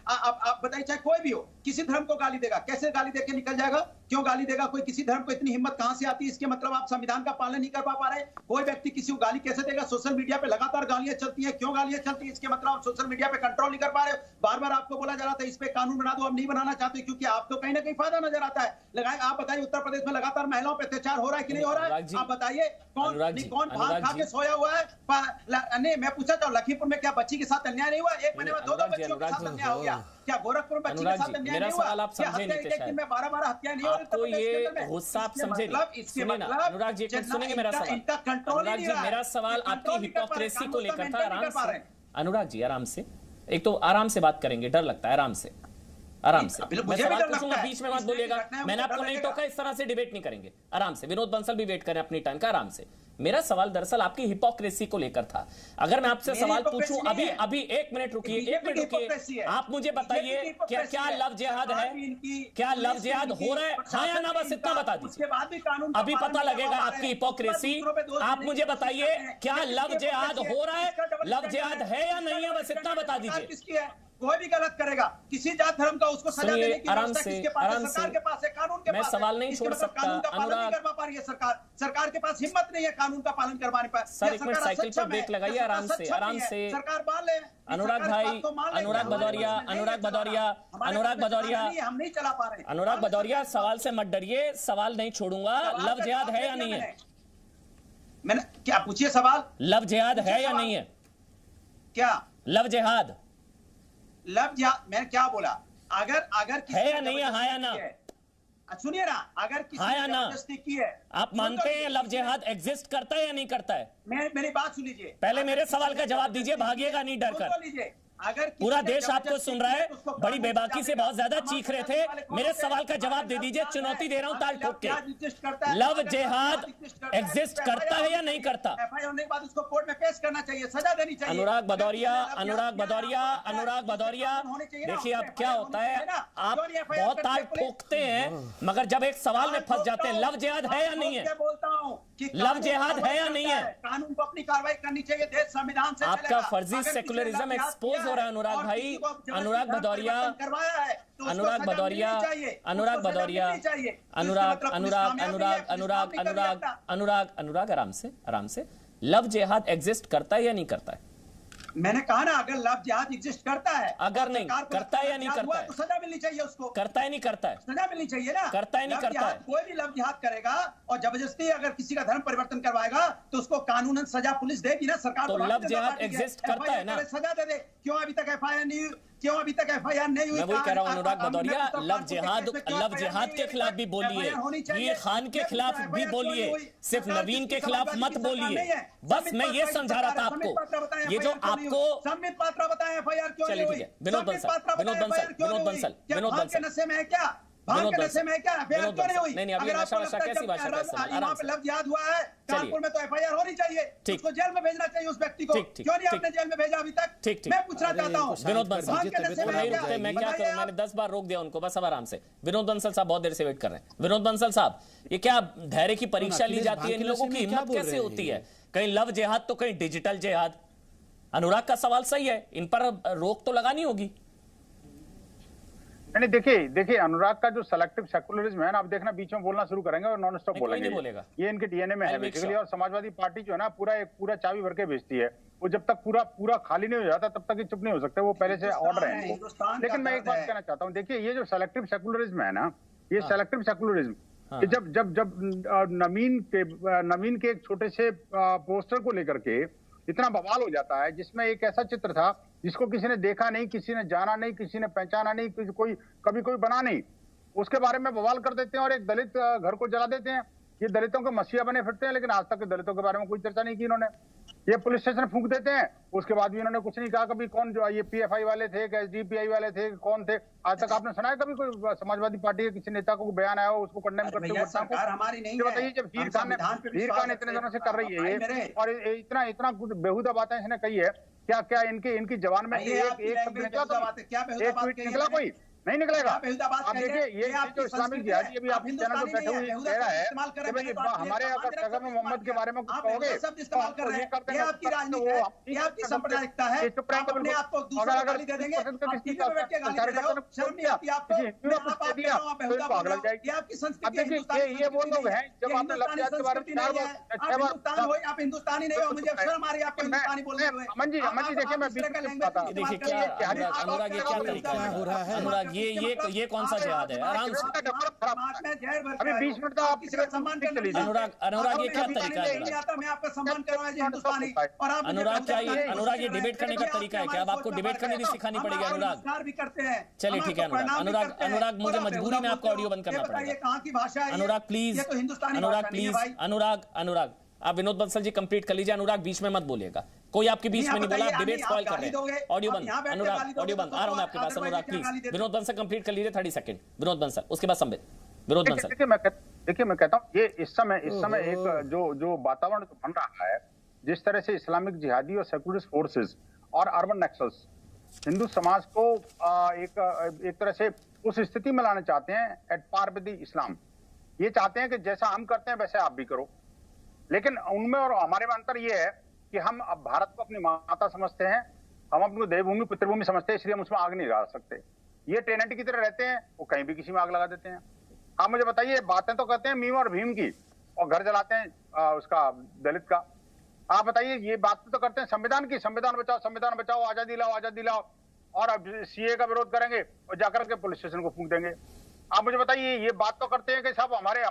आप बताइए, चाहे कोई भी हो, किसी धर्म को गाली देगा, कैसे गाली देके निकल जाएगा? क्यों गाली देगा कोई? किसी धर्म को इतनी हिम्मत कहां से आती है? इसके मतलब आप संविधान का पालन नहीं कर पा रहे। कोई व्यक्ति किसी को गाली कैसे देगा? सोशल मीडिया पे लगातार गालियां चलती है, क्यों गालियां चलती है? इसके मतलब आप सोशल मीडिया पे कंट्रोल नहीं कर पा रहे। बार बार आपको बोला जा रहा था इस पे कानून बना दो, अब नहीं बनाना चाहते क्योंकि आपको कहीं ना कहीं फायदा नजर आता है। लगाए आप बताइए, उत्तर प्रदेश में लगातार महिलाओं पे अत्याचार हो रहा है कि नहीं हो रहा है? आप बताइए, कौन भाग खा के सोया हुआ है? नहीं, मैं पूछा था लखीमपुर में क्या बच्ची के साथ अन्याय नहीं हुआ? एक महीने में 2 बच्चियों के साथ अन्याय हो गया क्या? गोरखपुर में बच्ची के साथ अन्याय नहीं हुआ? आप समझे नहीं थे शायद। 12 हत्याएं नहीं हो रही? आपको ये गुस्सा आप समझे नहीं। सुनिए ना अनुराग जी, सुनेंगे मेरा सवाल? अनुराग जी, मेरा सवाल आपकी हिपोक्रेसी को लेकर था। आराम से अनुराग जी, आराम से, एक तो आराम से बात करेंगे, डर लगता है, आराम से आराम से। मैं सवाल पूछूंगा, बीच में मत बोलिएगा। मैंने आपको नहीं टोका, इस तरह से डिबेट नहीं करेंगे। आराम से, विनोद बंसल भी वेट करें अपनी टाइम का, आराम से। मेरा सवाल दरअसल आपकी हिपोक्रेसी को लेकर था। अगर मैं आपसे सवाल पूछूं, अभी 1 मिनट रुकिए, 1 मिनट रुकिए, आप मुझे बताइए क्या लव जिहाद है? क्या लव जिहाद हो रहा है? हाँ या ना, बस इतना बता दीजिए, अभी पता लगेगा आपकी हिपोक्रेसी। आप मुझे बताइए क्या लव जिहाद हो रहा है? लव जिहाद है या नहीं है, बस इतना बता दीजिए। कोई भी गलत करेगा, किसी जात धर्म का उसको सजा देने की आराम व्यवस्था से, किसके पास है? सरकार के पास है, कानून के पास है। मैं सवाल नहीं छोड़ सकता। कानून का पालन नहीं कर पा रही है सरकार के पास हिम्मत नहीं है कानून का पालन करवाने पर। सर एक मिनट साइकिल पर ब्रेक लगाइए, आराम से, आराम से। सरकार मान ले। अनुराग भाई, अनुराग भदौरिया, हम नहीं चला पा रहे। अनुराग भदौरिया, सवाल से मत डरिए, सवाल नहीं छोड़ूंगा। लव जिहाद है या नहीं है? मैंने क्या पूछिए सवाल? लव जिहाद है या नहीं है? क्या लव जिहाद? लव जिहाद मैंने क्या बोला? अगर है या नहीं है? हाँ या ना? सुनिए ना, अगर किसी हाँ या ना? जबरदस्ती की है, आप मानते हैं लव जिहाद एग्जिस्ट करता है या नहीं करता है? मेरी बात सुन लीजिए। पहले मेरे सवाल का जवाब दीजिए, भागिएगा नहीं डर कर। अगर पूरा देश आपको सुन रहा है, बड़ी बेबाकी से बहुत ज्यादा चीख रहे थे। मेरे सवाल का जवाब दे दीजिए, चुनौती दे रहा हूं ताल ठोक के। लव जिहाद एग्जिस्ट करता है या नहीं करता? एफआईआर होने के बाद उसको कोर्ट में पेश करना चाहिए, सजा देनी चाहिए। अनुराग भदौरिया, देखिए अब क्या होता है, आप बहुत ताल ठोकते हैं, मगर जब एक सवाल में फंस जाते हैं, लव जिहाद है या नहीं है? बोलता हूँ कि लव जिहाद है या नहीं है? कानून को अपनी कार्रवाई करनी चाहिए, देश संविधान से आपका फर्जी सेकुलरिज्म एक्सपोज हो रहा है अनुराग भाई। अनुराग भदौरिया, आराम से। लव जिहाद एग्जिस्ट करता है या नहीं करता है? मैंने कहा ना, अगर लव जिहाद एग्जिस्ट करता है, अगर नहीं करता है या नहीं करता है, तो सजा मिलनी चाहिए उसको। करता है नहीं करता है? सजा मिलनी चाहिए ना। करता है नहीं करता है? कोई भी लव जिहाद करेगा और जबरदस्ती अगर किसी का धर्म परिवर्तन करवाएगा तो उसको कानूनन सजा पुलिस देगी ना, सरकार। तो लव जिहाद एग्जिस्ट करता है ना? सजा दे दे। क्यों अभी तक एफआईआर नहीं हुई? मैं वही कह रहा हूं अनुराग भदौरिया, लव जिहाद के खिलाफ भी बोलिए, हीर खान के खिलाफ भी बोलिए, सिर्फ नवीन के खिलाफ मत बोलिए। बस मैं ये समझा रहा था आपको, ये जो आपको संबित पात्रा बताएं एफआईआर क्यों नहीं हुई? विनोद बंसल नशे में है क्या? भांग के नशे में क्या एफआईआर क्यों नहीं हुई? नहीं, अभी अगर आपको नशा लगता है कैसी भाषा का इस्तेमाल? यहाँ पे लफ्ज याद हुआ है कानपुर में तो एफआईआर होनी चाहिए, उसको जेल में भेजना चाहिए उस व्यक्ति को। क्यों नहीं आपने जेल में भेजा अभी तक? मैं पूछना चाहता हूँ। विनोद बंसल भांग के नशे में नहीं क्या? रुकते, मैं क्या करूं? मैंने 10 बार रोक दिया उनको, बस अब आराम से। विनोद बंसल साहब बहुत देर से वेट कर रहे हैं। विनोद बंसल साहब, ये क्या धैर्य की परीक्षा ली जाती है? इन लोगों की हिम्मत कैसे होती है? कहीं लव जिहाद तो कहीं डिजिटल जिहाद। अनुराग का सवाल सही है, इन पर रोक तो लगानी होगी। नहीं, देखिए अनुराग का जो सेलेक्टिव सेकुलरिज्म है ना, आप देखना बीच में बोलना शुरू करेंगे और नॉन स्टॉप बोलेंगे। ये इनके डीएनए में है बेसिकली। और समाजवादी पार्टी जो है ना पूरा चाबी भर के भेजती है। वो जब तक पूरा खाली नहीं हो जाता तब तक ये चुप नहीं हो सकते, वो पहले से ऑर्डर है। लेकिन मैं एक बात कहना चाहता हूँ, देखिए ये जो सेलेक्टिव सेकुलरिज्म है ना, ये सेलेक्टिव सेकुलरिज्म कि जब नवीन के एक छोटे से पोस्टर को लेकर के इतना बवाल हो जाता है, जिसमें एक ऐसा चित्र था जिसको किसी ने देखा नहीं, किसी ने जाना नहीं, किसी ने पहचाना नहीं, कभी कोई बना नहीं, उसके बारे में बवाल कर देते हैं और एक दलित घर को जला देते हैं। ये दलितों के मसीहा बने फिरते हैं, लेकिन आज तक दलितों के बारे में कोई चर्चा नहीं की इन्होंने। ये पुलिस स्टेशन फूंक देते हैं, उसके बाद भी इन्होंने कुछ नहीं कहा। कभी कौन जो ये पीएफआई वाले थे, एसडीपीआई वाले थे, कौन थे? आज तक आपने सुना है कभी कोई समाजवादी पार्टी के किसी नेता को बयान आया हो उसको कंडेम करते हुए? सरकार हमारी नहीं है। बताइए, जब हीर खान इतने दिनों से कर रही है ये, और इतना बेहुदा बातें इसने कही है, क्या इनकी जवान में एक शब्द निकला? कोई नहीं निकलेगा। आप देखिए ये जो इस्लामिक जिहादी अभी आप चैनल पर बैठे हुए कह रहा है कि भाई हमारे अगर पैगम्बर मोहम्मद के बारे में कुछ कहोगे तो ये करते हैं, आपकी राजनीति है, ये आपकी सांप्रदायिकता है। अपने आप को दूसरे को गाली दे देंगे, आप टीवी पे बैठ के गाली दे रहे हो, शर्म नहीं आती आपको? ये आपकी संस्कृति है। ये वो लोग हैं जब आपने लफ्ज़ के बारे में आप हिंदुस्तानी नहीं हो, मुझे शर्म आ रही है आपको हिंदुस्तानी बोलने में। अमन जी देखिए, मैं बीच में बात आता हूं। देखिए क्या अनुराग, ये क्या तरीका हो रहा है? अनुराग ये कौन सा जिहाद है? आराम से अभी 20 मिनट का आप सम्मान कर लीजिए। अनुराग ये क्या तरीका है? मैं आपका सम्मान कर रहा हूं हिंदुस्तानी। और आप अनुराग ये डिबेट करने का तरीका है क्या? अब आपको डिबेट करनी भी सिखानी पड़ेगी अनुराग। भी करते हैं। चलिए ठीक है अनुराग मुझे मजबूरी में आपको ऑडियो बंद करना पड़ेगा। कहाँ की भाषा है अनुराग प्लीज, अनुराग आप विनोद बंसल जी कंप्लीट कर लीजिए। अनुराग बीच में मत बोलिएगा, कोई आपके बीच में नहीं बोला, आप डिबेट स्पॉइल कर रहे हैं। ऑडियो बंद, अनुराग ऑडियो बंद, आ रहा हूं मैं आपके पास। अनुराग प्लीज, विनोद बंसल कंप्लीट कर लीजिए 30 सेकंड। विनोद बंसल, उसके बाद संबित। विनोद बंसल, देखिए मैं कहता हूं ये इस समय एक जो वातावरण बन रहा है, जिस तरह से इस्लामिक जिहादी और सेकुलरिस्ट फोर्सेस और अर्बन नक्सल्स हिंदू समाज को एक तरह से उस स्थिति में लाना चाहते हैं एट पार विद द इस्लाम। ये चाहते हैं कि जैसा हम करते हैं वैसे आप भी करो। लेकिन उनमें और हमारे में अंतर ये है कि हम अब भारत को अपनी माता समझते हैं, हम अपनी देवभूमि पितृभूमि समझते हैं, इसलिए हम उसमें आग नहीं लगा सकते। ये ट्रिनिटी की तरह रहते हैं, वो कहीं भी किसी में आग लगा देते हैं। आप मुझे बताइए, बातें तो करते हैं मीम और भीम की और घर जलाते हैं उसका दलित का। आप बताइए, ये बात तो करते हैं संविधान की, संविधान बचाओ, आजादी लाओ, और अब सीए का विरोध करेंगे और जाकर के पुलिस स्टेशन को फूंक देंगे। आप मुझे बताइए, ये बात तो करते हैं कि साहब हमारे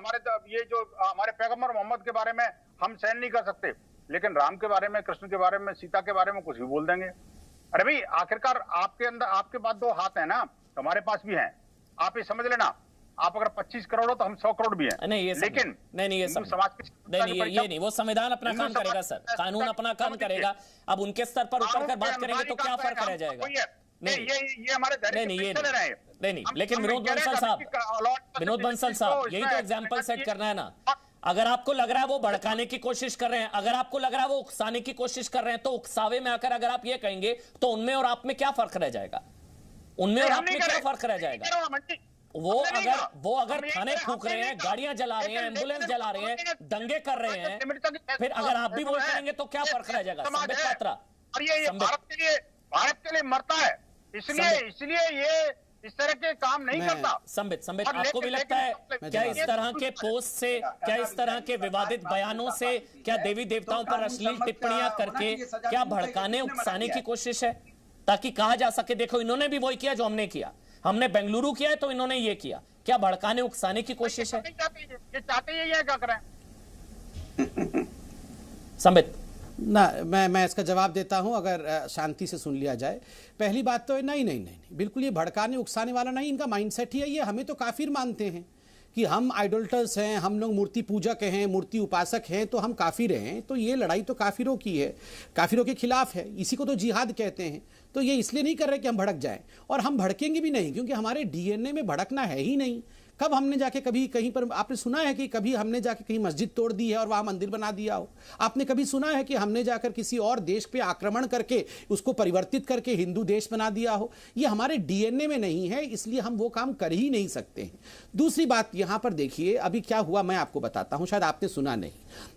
ये जो हमारे पैगम्बर मोहम्मद के बारे में हम सहन नहीं कर सकते, लेकिन राम के बारे में, कृष्ण के बारे में, सीता के बारे में कुछ भी बोल देंगे। अरे भाई, आखिरकार आपके अंदर आपके पास 2 हाथ है ना, हमारे पास भी हैं। आप ये समझ लेना, आप अगर 25 करोड़ हो तो हम 100 करोड़ भी हैं। नहीं, लेकिन ये समाज ये नहीं, वो संविधान अपना काम करेगा सर, कानून अपना काम करेगा। अब उनके स्तर पर उतर कर बात करेंगे तो क्या फर्क रह जाएगा? ये हमारे नहीं, लेकिन विनोद बंसल साहब यही तो एग्जाम्पल सेट करना है ना। अगर आपको लग रहा है वो भड़काने की कोशिश कर रहे हैं, अगर आपको लग रहा है वो उकसाने की कोशिश कर रहे हैं, तो उकसावे में आकर अगर आप ये कहेंगे तो उनमें और आप में क्या फर्क रह जाएगा? उनमें और आप में क्या फर्क रह जाएगा? वो अगर थाने फूंक रहे हैं, गाड़ियां जला रहे हैं, एम्बुलेंस जला रहे हैं, दंगे कर रहे हैं, फिर अगर आप भी वो करेंगे तो क्या फर्क रह जाएगा? संबित पात्रा, भारत के लिए मरता है, इसलिए ये इस तरह के काम नहीं करता। संबित, आपको भी लगता है क्या इस तरह के पोस्ट से, क्या इस तरह के विवादित बयानों से, क्या देवी देवताओं पर अश्लील टिप्पणियां करके क्या भड़काने उकसाने की कोशिश है, ताकि कहा जा सके देखो इन्होंने भी वही किया जो हमने किया, हमने बेंगलुरु किया है तो इन्होंने ये किया? क्या भड़काने उकसाने की कोशिश है? ये चाहते ही क्या करें? संबित ना, मैं इसका जवाब देता हूं अगर शांति से सुन लिया जाए। पहली बात तो नहीं, बिल्कुल ये भड़काने उकसाने वाला नहीं, इनका माइंडसेट ही है। ये हमें तो काफिर मानते हैं कि हम आइडोल्टर्स हैं, हम लोग मूर्ति पूजक हैं, मूर्ति उपासक हैं, तो हम काफिर हैं। तो ये लड़ाई तो काफिरों की है, काफिरों के खिलाफ है, इसी को तो जिहाद कहते हैं। तो ये इसलिए नहीं कर रहे कि हम भड़क जाएं, और हम भड़केंगे भी नहीं, क्योंकि हमारे डीएनए में भड़कना है ही नहीं। कब हमने जाके कभी कहीं पर आपने सुना है कि कभी हमने जाके कहीं मस्जिद तोड़ दी है और वहां मंदिर बना दिया हो? आपने कभी सुना है कि हमने जाकर किसी और देश पे आक्रमण करके उसको परिवर्तित करके हिंदू देश बना दिया हो? ये हमारे डीएनए में नहीं है, इसलिए हम वो काम कर ही नहीं सकते हैं। दूसरी बात यहां पर देखिए, अभी क्या हुआ मैं आपको बताता हूं, शायद आपने सुना नहीं।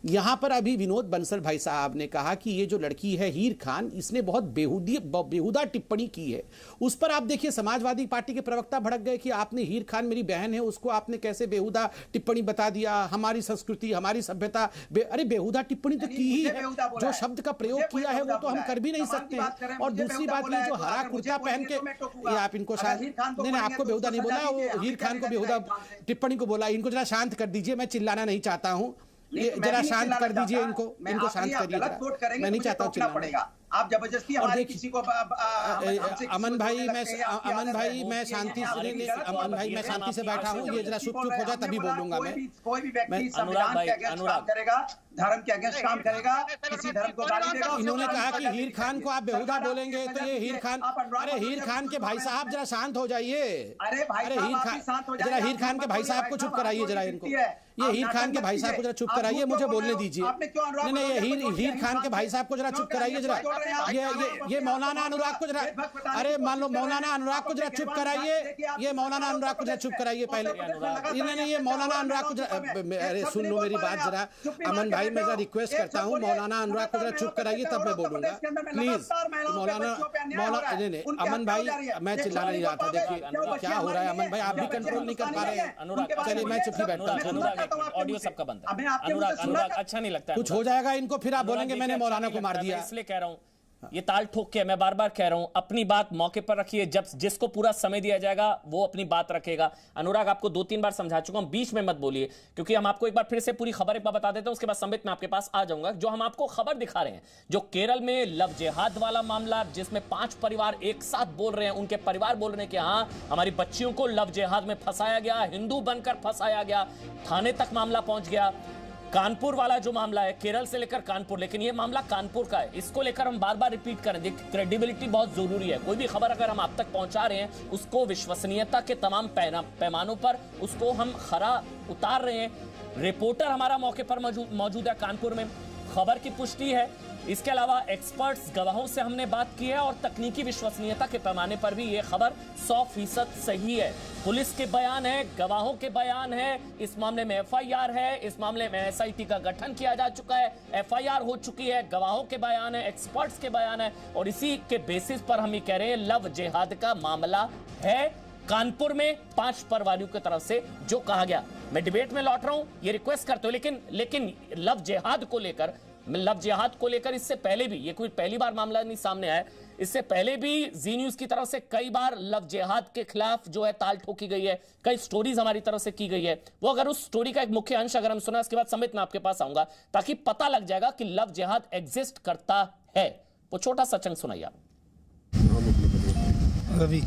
यहां पर अभी विनोद बंसल भाई साहब ने कहा कि ये जो लड़की है हीर खान, इसने बहुत बेहुदा टिप्पणी की है। उस पर आप देखिए समाजवादी पार्टी के प्रवक्ता भड़क गए कि आपने हीर खान मेरी बहन है, उसको आपने कैसे बेहुदा टिप्पणी बता दिया, हमारी संस्कृति हमारी सभ्यता अरे बेहुदा टिप्पणी तो की ही है, जो शब्द का प्रयोग किया है वो तो हम कर भी नहीं सकते हैं। और दूसरी बात ये जो हरा कुर्ता पहन के, ये आप इनको शायद नहीं आपको बेहुदा नहीं बोला, वो हीर खान को बेहुदा टिप्पणी को बोला। इनको जरा शांत कर दीजिए, मैं चिल्लाना नहीं चाहता हूं, जरा शांत कर दीजिए इनको शांत करिए, मैं नहीं चाहता हूं चिल्लाना। आप जबरदस्ती हमारे किसी को अमन भाई मैं शांति से बैठा हूँ, ये जरा चुप हो जाए तभी बोलूंगा मैं। कोई भी व्यक्ति संविधान के अगेंस्ट काम करेगा, धर्म के अगेंस्ट काम करेगा, किसी धर्म को गाली देगा। इन्होंने कहा कि हीर खान को आप बेहुदा बोलेंगे तो ये हीर खान, अरे हीर खान के भाई साहब जरा शांत हो जाइए। अरे हीर खान के भाई साहब को चुप कराइए जरा, इनको ये हीर खान के भाई साहब को जरा चुप कराइए, मुझे बोलने दीजिए। नहीं ये हीर खान के भाई साहब को जरा चुप कराइए जरा। ये मौलाना अनुराग को जरा, अरे मान लो मौलाना अनुराग को जरा चुप कराइए, ये मौलाना अनुराग को जरा चुप कराइए पहले। नहीं ये मौलाना अनुराग को जरा, अरे सुन लो मेरी बात जरा अमन भाई, मैं जरा रिक्वेस्ट करता हूँ मौलाना अनुराग को जरा चुप कराइए तब मैं बोलूंगा प्लीज। मौलाना नहीं अमन भाई, मैं चिल्लाना नहीं रहा था। देखिए क्या हो रहा है अमन भाई, आप भी कंट्रोल नहीं कर पा रहे हैं। चलिए मैं चुप ही बैठता हूँ। ऑडियो सबका बंद है। अनुराग अच्छा नहीं लगता, कुछ हो जाएगा इनको, फिर आप बोलेंगे मैंने मौलाना को मार दिया। इसलिए कह रहा हूं ये ताल ठोक के, मैं बार बार कह रहा हूं अपनी बात मौके पर रखिए, जब जिसको पूरा समय दिया जाएगा वो अपनी बात रखेगा। अनुराग आपको 2-3 बार समझा चुका हूं, बीच में मत बोलिए, क्योंकि हम आपको एक बार फिर से पूरी खबर एक बार बता देते हैं, उसके बाद संबित मैं आपके पास आ जाऊंगा। जो हम आपको खबर दिखा रहे हैं, जो केरल में लव जिहाद वाला मामला, जिसमें 5 परिवार एक साथ बोल रहे हैं, उनके परिवार बोल रहे हैं कि हाँ हमारी बच्चियों को लव जिहाद में फंसाया गया, हिंदू बनकर फंसाया गया, थाने तक मामला पहुंच गया। कानपुर वाला जो मामला है, केरल से लेकर कानपुर, लेकिन ये मामला कानपुर का है, इसको लेकर हम बार बार रिपीट करें। देखिए क्रेडिबिलिटी बहुत जरूरी है, कोई भी खबर अगर हम आप तक पहुंचा रहे हैं उसको विश्वसनीयता के तमाम पैमानों पर उसको हम खरा उतार रहे हैं। रिपोर्टर हमारा मौके पर मौजूद है कानपुर में, खबर की पुष्टि है। इसके अलावा एक्सपर्ट्स गवाहों से हमने बात की है और तकनीकी विश्वसनीयता के पैमाने पर भी यह खबर 100% सही है। पुलिस के बयान है, गवाहों के बयान है, इस मामले में एफआईआर है, इस मामले में एसआईटी का गठन किया जा चुका है, एफआईआर हो चुकी है, गवाहों के बयान है, एक्सपर्ट्स के बयान है, और इसी के बेसिस पर हम ये कह रहे हैं लव जिहाद का मामला है कानपुर में 5 परिवारों की तरफ से जो कहा गया। मैं डिबेट में लौट रहा हूं, ये रिक्वेस्ट करते हो, लेकिन लव जिहाद को लेकर इससे पहले भी, ये कोई पहली बार मामला नहीं सामने आया, इससे पहले भी जी न्यूज की तरफ से कई बार लव जिहाद के खिलाफ जो है ताल ठोकी गई है, कई स्टोरीज हमारी तरफ से की गई है। वो अगर उस स्टोरी का एक मुख्य अंश अगर हम सुना, इसके बाद समित मैं आपके पास आऊंगा ताकि पता लग जाएगा कि लव जिहाद एग्जिस्ट करता है। वो छोटा सा चंक सुनाइए आप। रवि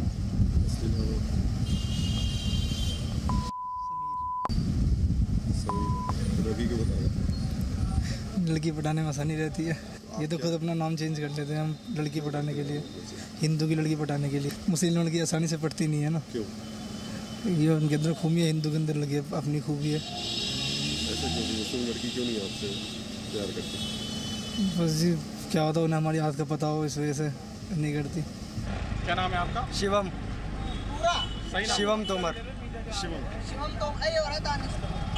लड़की पटाने में आसानी रहती है, ये तो खुद अपना नाम चेंज कर लेते हैं हम लड़की पटाने के लिए, हिंदू की लड़की पटाने के लिए। मुस्लिम लड़की आसानी से पटती नहीं है ना, क्यों? ये उनके अंदर खूबी है, हिंदू के अंदर लगी अपनी खूबी है। ऐसा क्यों? मुस्लिम लड़की क्यों नहीं आपसे प्यार करती? बस जी क्या होता है, उन्हें हमारी हाथ का पता हो, इस वजह से नहीं करती। क्या नाम है आपका? शिवम। सही नाम? शिवम तोमर। शिवम तोमर।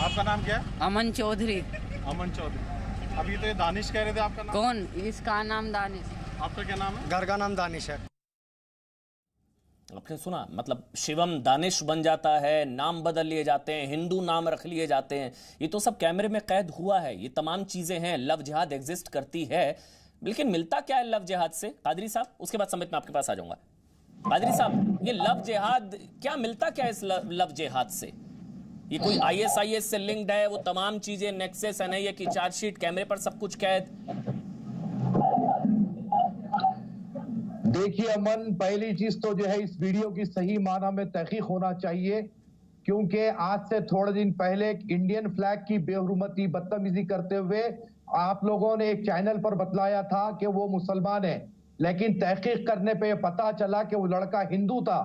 आपका नाम क्या है? अमन चौधरी। अमन चौधरी। अभी तो ये दानिश कह रहे थे, आपका नाम? कौन? इसका नाम दानिश। आपका क्या नाम है? घर का नाम दानिश है। आपने सुना, मतलब शिवम दानिश बन जाता है, नाम बदल लिए जाते हैं, हिंदू नाम रख लिए जाते हैं, ये तो सब कैमरे में कैद हुआ है, ये तमाम चीजें हैं। लव जिहाद एग्जिस्ट करती है, लेकिन मिलता क्या है लव जिहाद से? कादरी साहब, उसके बाद समित में आपके पास आ जाऊंगा। कादरी साहब, ये लव जिहाद क्या मिलता क्या है इस लव जिहाद से? ये कोई ISIS से लिंक्ड है, वो तमाम चीजें नेक्सस है, ये की चार्जशीट कैमरे पर सब कुछ कैद। देखिए अमन, पहली चीज तो जो है इस वीडियो की सही माना में तहकीक होना चाहिए, क्योंकि आज से थोड़े दिन पहले इंडियन फ्लैग की बेहुरमती बदतमीजी करते हुए आप लोगों ने एक चैनल पर बतलाया था कि वो मुसलमान है, लेकिन तहकीक करने पे पता चला कि वो लड़का हिंदू था।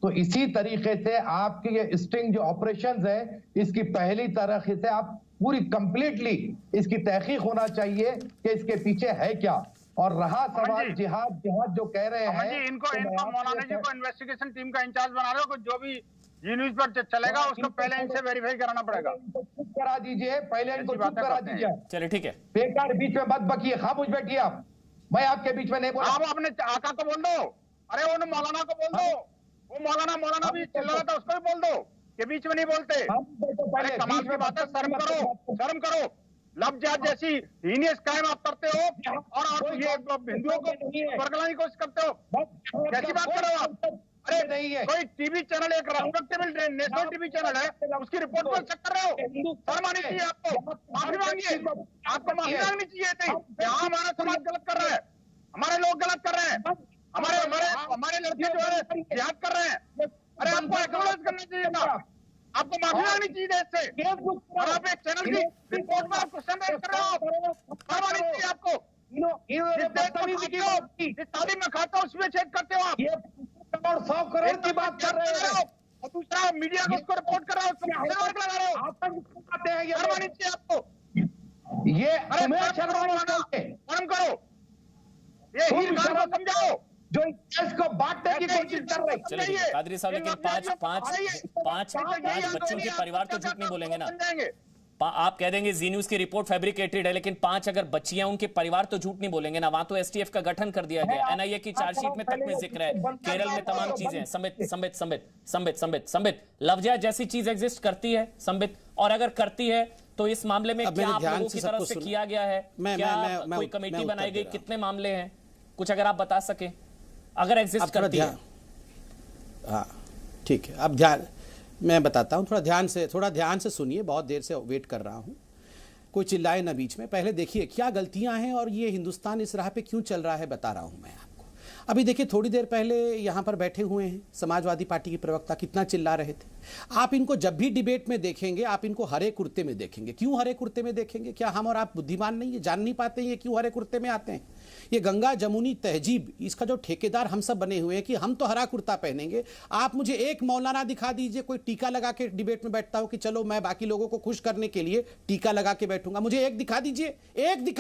तो इसी तरीके से आपके ये स्टिंग जो ऑपरेशंस है, इसकी पहली तरीके से आप पूरी कंप्लीटली इसकी तहकीक होना चाहिए कि इसके पीछे है क्या। और रहा सवाल जिहाद जो कह रहे हैं, इनको मौलाना जी को इन्वेस्टिगेशन टीम का इंचार्ज बना रहे हो, जो भी जी न्यूज पर चलेगा उसको पहले इनसे वेरीफाई कराना पड़ेगा। चुप करा दीजिए, पहले इनको चुप करा दीजिए। चलिए ठीक है, बेकार बीच में मत बकिए, खामोश बैठिए आप, मैं आपके बीच में नहीं बोला। आप अपने आका को बोल दो, अरे वो मौलाना को बोल दो, वो मौलाना भी चिल्ला रहा था, उसको भी बोल दो कि बीच में नहीं बोलते। अरे कमाल की बात है, शर्म करो। लव जिहाद जैसी हीनियस क्राइम आप करते हो और आप ये हिंदुओं को बरगलाने की कोशिश करते हो, कैसी बात कर रहे हो आप? अरे नहीं है, कोई टीवी चैनल, एक रेस्पेक्टेबल नेशनल टीवी चैनल है, उसकी रिपोर्ट पर चेक कर रहे हो, शर्म आनी चाहिए आपको, माफी मांगिए, आपको माफी मांगनी चाहिए थी। यहाँ हमारा समाज गलत कर रहा है, हमारे लोग गलत कर रहे हैं, हमारे लड़के जो है जिहाद कर रहे हैं। अरे आपको एक्नॉलेज करना चाहिए था, आपको माफी मांगनी चाहिए इससे। और आप एक चैनल की रिपोर्ट पर आप क्वेश्चन रेज कर रहे हो, शर्म आनी चाहिए आपको। जिस तालीम में खाता हो उसमें चेक करते हो आप, और 100 करोड़ की बात कर रहे हैं और दूसरा मीडिया को उसको रिपोर्ट कर रहा है, उसको लगा रहे हो, शर्म आनी चाहिए आपको। ये शर्म करो, ये हीर खान को समझाओ जो इस देश को बांटने की कोशिश कर रहे हैं। चलिए कादरी साहब, लेकिन पांच बच्चों के परिवार तो झूठ नहीं बोलेंगे ना। आप कह देंगे जी न्यूज की रिपोर्ट फैब्रिकेटेड है, लेकिन 5 अगर बच्चियां उनके परिवार तो झूठ नहीं बोलेंगे ना। वहां तो एसटीएफ का गठन कर दिया गया, एनआईए की चार्जशीट में तक में जिक्र है, केरल में तमाम चीजें संबित लव जिहाद जैसी चीज एग्जिस्ट करती है संबित, और अगर करती है तो इस मामले में क्या आप लोगों की तरफ से किया गया है? क्या कोई कमेटी बनाई गई? कितने मामले हैं? कुछ अगर आप बता सके, अगर एग्जिस्ट करती है। हाँ ठीक है, अब ध्यान मैं बताता हूँ, थोड़ा ध्यान से सुनिए, बहुत देर से वेट कर रहा हूँ, कोई चिल्लाए ना बीच में। पहले देखिए क्या गलतियां हैं और ये हिंदुस्तान इस राह पे क्यों चल रहा है, बता रहा हूँ मैं आपको। अभी देखिए थोड़ी देर पहले यहाँ पर बैठे हुए हैं समाजवादी पार्टी के प्रवक्ता, कितना चिल्ला रहे थे। आप इनको जब भी डिबेट में देखेंगे आप इनको हरे कुर्ते में देखेंगे। क्यों हरे कुर्ते में देखेंगे? क्या हम और आप बुद्धिमान नहीं है, जान नहीं पाते ये क्यों हरे कुर्ते में आते हैं? ये गंगा जमुनी तहजीब, इसका जो ठेकेदार हम सब बने हुए हैं कि हम तो हरा कुर्ता पहनेंगे। आप मुझे एक मौलाना दिखा दीजिए कोई टीका लगा के डिबेट में बैठता हो कि चलो मैं बाकी लोगों को खुश करने के लिए टीका लगा के बैठूंगा। मुझे एक दिखा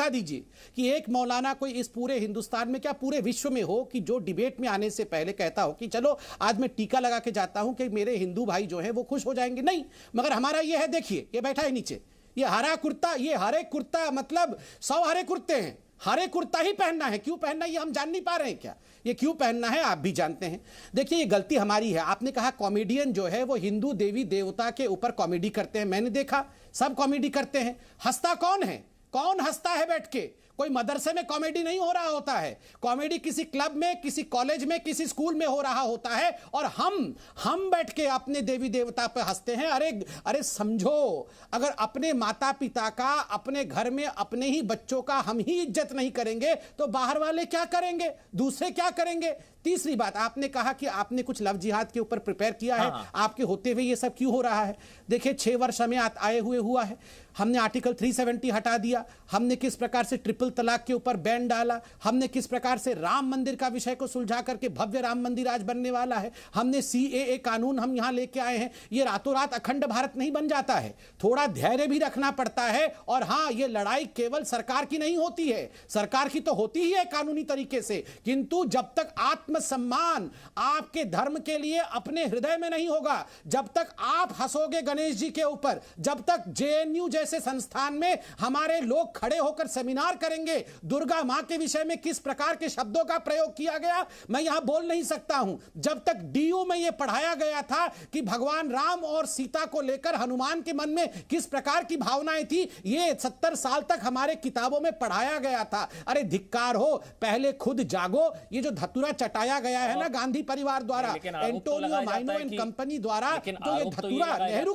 दीजिए कि एक मौलाना कोई इस पूरे हिंदुस्तान में, क्या पूरे विश्व में हो, कि जो डिबेट में आने से पहले कहता हो कि चलो आज मैं टीका लगा के जाता हूं कि मेरे हिंदू भाई जो है वो खुश हो जाएंगे। नहीं, मगर हमारा ये है, देखिए ये बैठा है नीचे, ये हरा कुर्ता, ये हरे कुर्ता मतलब 100 हरे कुर्ते हैं, हरे कुर्ता ही पहनना है। क्यों पहनना है ये हम जान नहीं पा रहे हैं क्या? ये क्यों पहनना है आप भी जानते हैं। देखिए ये गलती हमारी है। आपने कहा कॉमेडियन जो है वो हिंदू देवी देवता के ऊपर कॉमेडी करते हैं। मैंने देखा सब कॉमेडी करते हैं। हंसता कौन है? कौन हंसता है बैठ के? कोई मदरसे में कॉमेडी नहीं हो रहा होता है, कॉमेडी किसी क्लब में, किसी कॉलेज में, किसी स्कूल में हो रहा होता है, और हम बैठ के अपने देवी देवता पे हंसते हैं। अरे समझो, अगर अपने माता पिता का, अपने घर में अपने ही बच्चों का हम ही इज्जत नहीं करेंगे तो बाहर वाले क्या करेंगे, दूसरे क्या करेंगे? तीसरी बात, आपने कहा कि आपने कुछ लव जिहाद के ऊपर प्रिपेयर किया है। आपके होते हुए ये सब क्यों हो रहा है? देखिए 6 वर्ष हमें आए हुए हुआ है, हमने आर्टिकल 370 हटा दिया, हमने किस प्रकार से ट्रिपल तलाक के ऊपर बैन डाला, हमने किस प्रकार से राम मंदिर का विषय को सुलझा करके भव्य राम मंदिर आज बनने वाला है, हमने CAA कानून हम यहां लेके आए हैं। ये रातों रात अखंड भारत नहीं बन जाता है, थोड़ा धैर्य भी रखना पड़ता है। और हां, ये लड़ाई केवल सरकार की नहीं होती है, सरकार की तो होती ही है कानूनी तरीके से, किंतु जब तक आत्मसम्मान आपके धर्म के लिए अपने हृदय में नहीं होगा, जब तक आप हंसोगे गणेश जी के ऊपर, जब तक JNU जैसे संस्थान में हमारे लोग खड़े होकर सेमिनार करेंगे दुर्गा मां के विषय में किस प्रकार के शब्दों का प्रयोग किया गया मैं यहां बोल नहीं सकता हूं। जब तक DU में यह पढ़ाया गया था कि भगवान राम और सीता को लेकर हनुमान के मन में किस प्रकार की भावनाएं थी, ये 70 साल तक हमारे किताबों में पढ़ाया गया था। अरे धिक्कार हो, पहले खुद जागो। ये जो धतूरा चटाया गया है ना गांधी परिवार द्वारा, एंटोनियो माइनो एंड कंपनी द्वारा, तो ये धतूरा नेहरू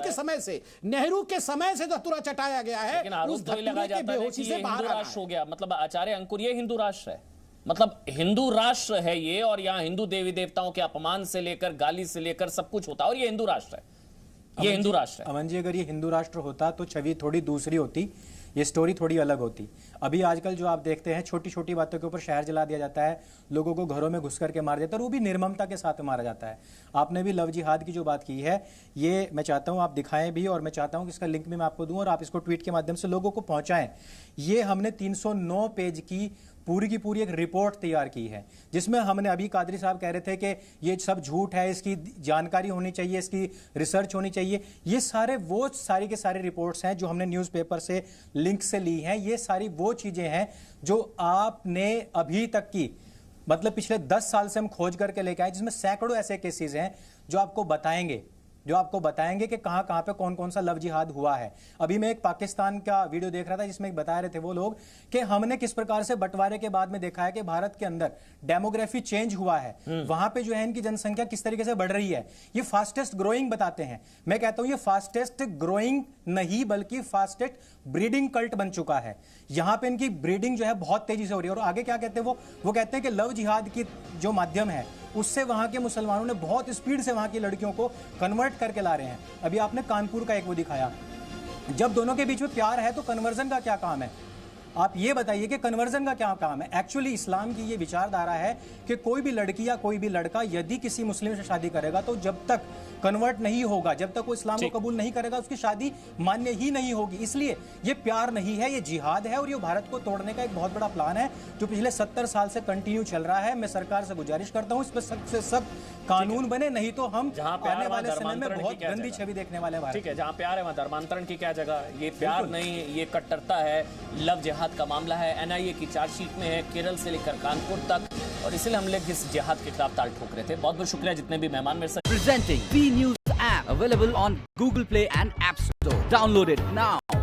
के समय से धतूरा चटाया गया है। उस धतूरे के बेहोशी से बाहर राष्ट्र हो गया, मतलब आचार्य अंकुर ये हिंदू राष्ट्र है, मतलब हिंदू राष्ट्र है ये, और यहाँ हिंदू देवी देवताओं के अपमान से लेकर गाली से लेकर सब कुछ होता है, और ये हिंदू राष्ट्र है। ये हिंदू राष्ट्र है। अमन जी, अगर ये हिंदू राष्ट्र होता तो छवि थोड़ी दूसरी होती, ये स्टोरी थोड़ी अलग होती। अभी आजकल जो आप देखते हैं छोटी छोटी बातों के ऊपर शहर जला दिया जाता है, लोगों को घरों में घुस करके मार देता है, और वो भी निर्ममता के साथ मारा जाता है। आपने भी लव जिहाद की जो बात की है, ये मैं चाहता हूं आप दिखाएं भी, और मैं चाहता हूं कि इसका लिंक भी मैं आपको दूं और आप इसको ट्वीट के माध्यम से लोगों को पहुंचाएं। ये हमने 309 पेज की पूरी एक रिपोर्ट तैयार की है, जिसमें हमने, अभी कादरी साहब कह रहे थे कि ये सब झूठ है, इसकी जानकारी होनी चाहिए, इसकी रिसर्च होनी चाहिए। ये सारे वो सारी के सारे रिपोर्ट्स हैं जो हमने न्यूज़पेपर से लिंक से ली हैं। ये सारी वो चीजें हैं जो आपने अभी तक की, मतलब पिछले 10 साल से हम खोज करके लेके आए, जिसमें सैकड़ों ऐसे केसेस हैं जो आपको बताएंगे कि कहां कहां पे कौन कौन सा लव जिहाद हुआ है। अभी मैं एक पाकिस्तान का वीडियो देख रहा था जिसमें बता रहे थे वो लोग कि हमने किस प्रकार से बंटवारे के बाद में देखा है कि भारत के अंदर डेमोग्राफी चेंज हुआ है, वहां पे जो है इनकी जनसंख्या किस तरीके से बढ़ रही है। ये फास्टेस्ट ग्रोइंग बताते हैं। मैं कहता हूं ये फास्टेस्ट ग्रोइंग नहीं बल्कि फास्टेस्ट ब्रीडिंग कल्ट बन चुका है। यहां पे इनकी ब्रीडिंग जो है बहुत तेजी से हो रही है। और आगे क्या कहते हैं वो कहते हैं कि लव जिहाद की जो माध्यम है उससे वहां के मुसलमानों ने बहुत स्पीड से वहां की लड़कियों को कन्वर्ट करके ला रहे हैं। अभी आपने कानपुर का एक वो दिखाया। जब दोनों के बीच में प्यार है तो कन्वर्जन का क्या काम है? आप ये बताइए कि कन्वर्जन का क्या काम है? एक्चुअली इस्लाम की ये विचारधारा है कि कोई भी लड़की या कोई भी लड़का यदि किसी मुस्लिम से शादी करेगा तो जब तक कन्वर्ट नहीं होगा, जब तक वो इस्लाम को कबूल नहीं करेगा, उसकी शादी मान्य ही नहीं होगी। इसलिए ये प्यार नहीं है, ये जिहाद है, और ये भारत को तोड़ने का एक बहुत बड़ा प्लान है जो पिछले 70 साल से कंटिन्यू चल रहा है। मैं सरकार से गुजारिश करता हूं इस पर सख्त से सख्त कानून बने, नहीं तो हम आने वाले समय में बहुत गंदी छवि देखने वाले हैं। ठीक है, जहां प्यार है वहां धर्मांतरण की क्या जगह? ये प्यार नहीं, ये कट्टरता है। लव जिहाद का मामला है, एनआईए की चार्जशीट में है, केरल से लेकर कानपुर तक, और इसलिए हम लोग इस जिहाद के खिलाफ ताल ठोक रहे थे। बहुत बहुत शुक्रिया जितने भी मेहमान मेरे साथ। Presenting V News app available on Google Play and App Store. Download it now.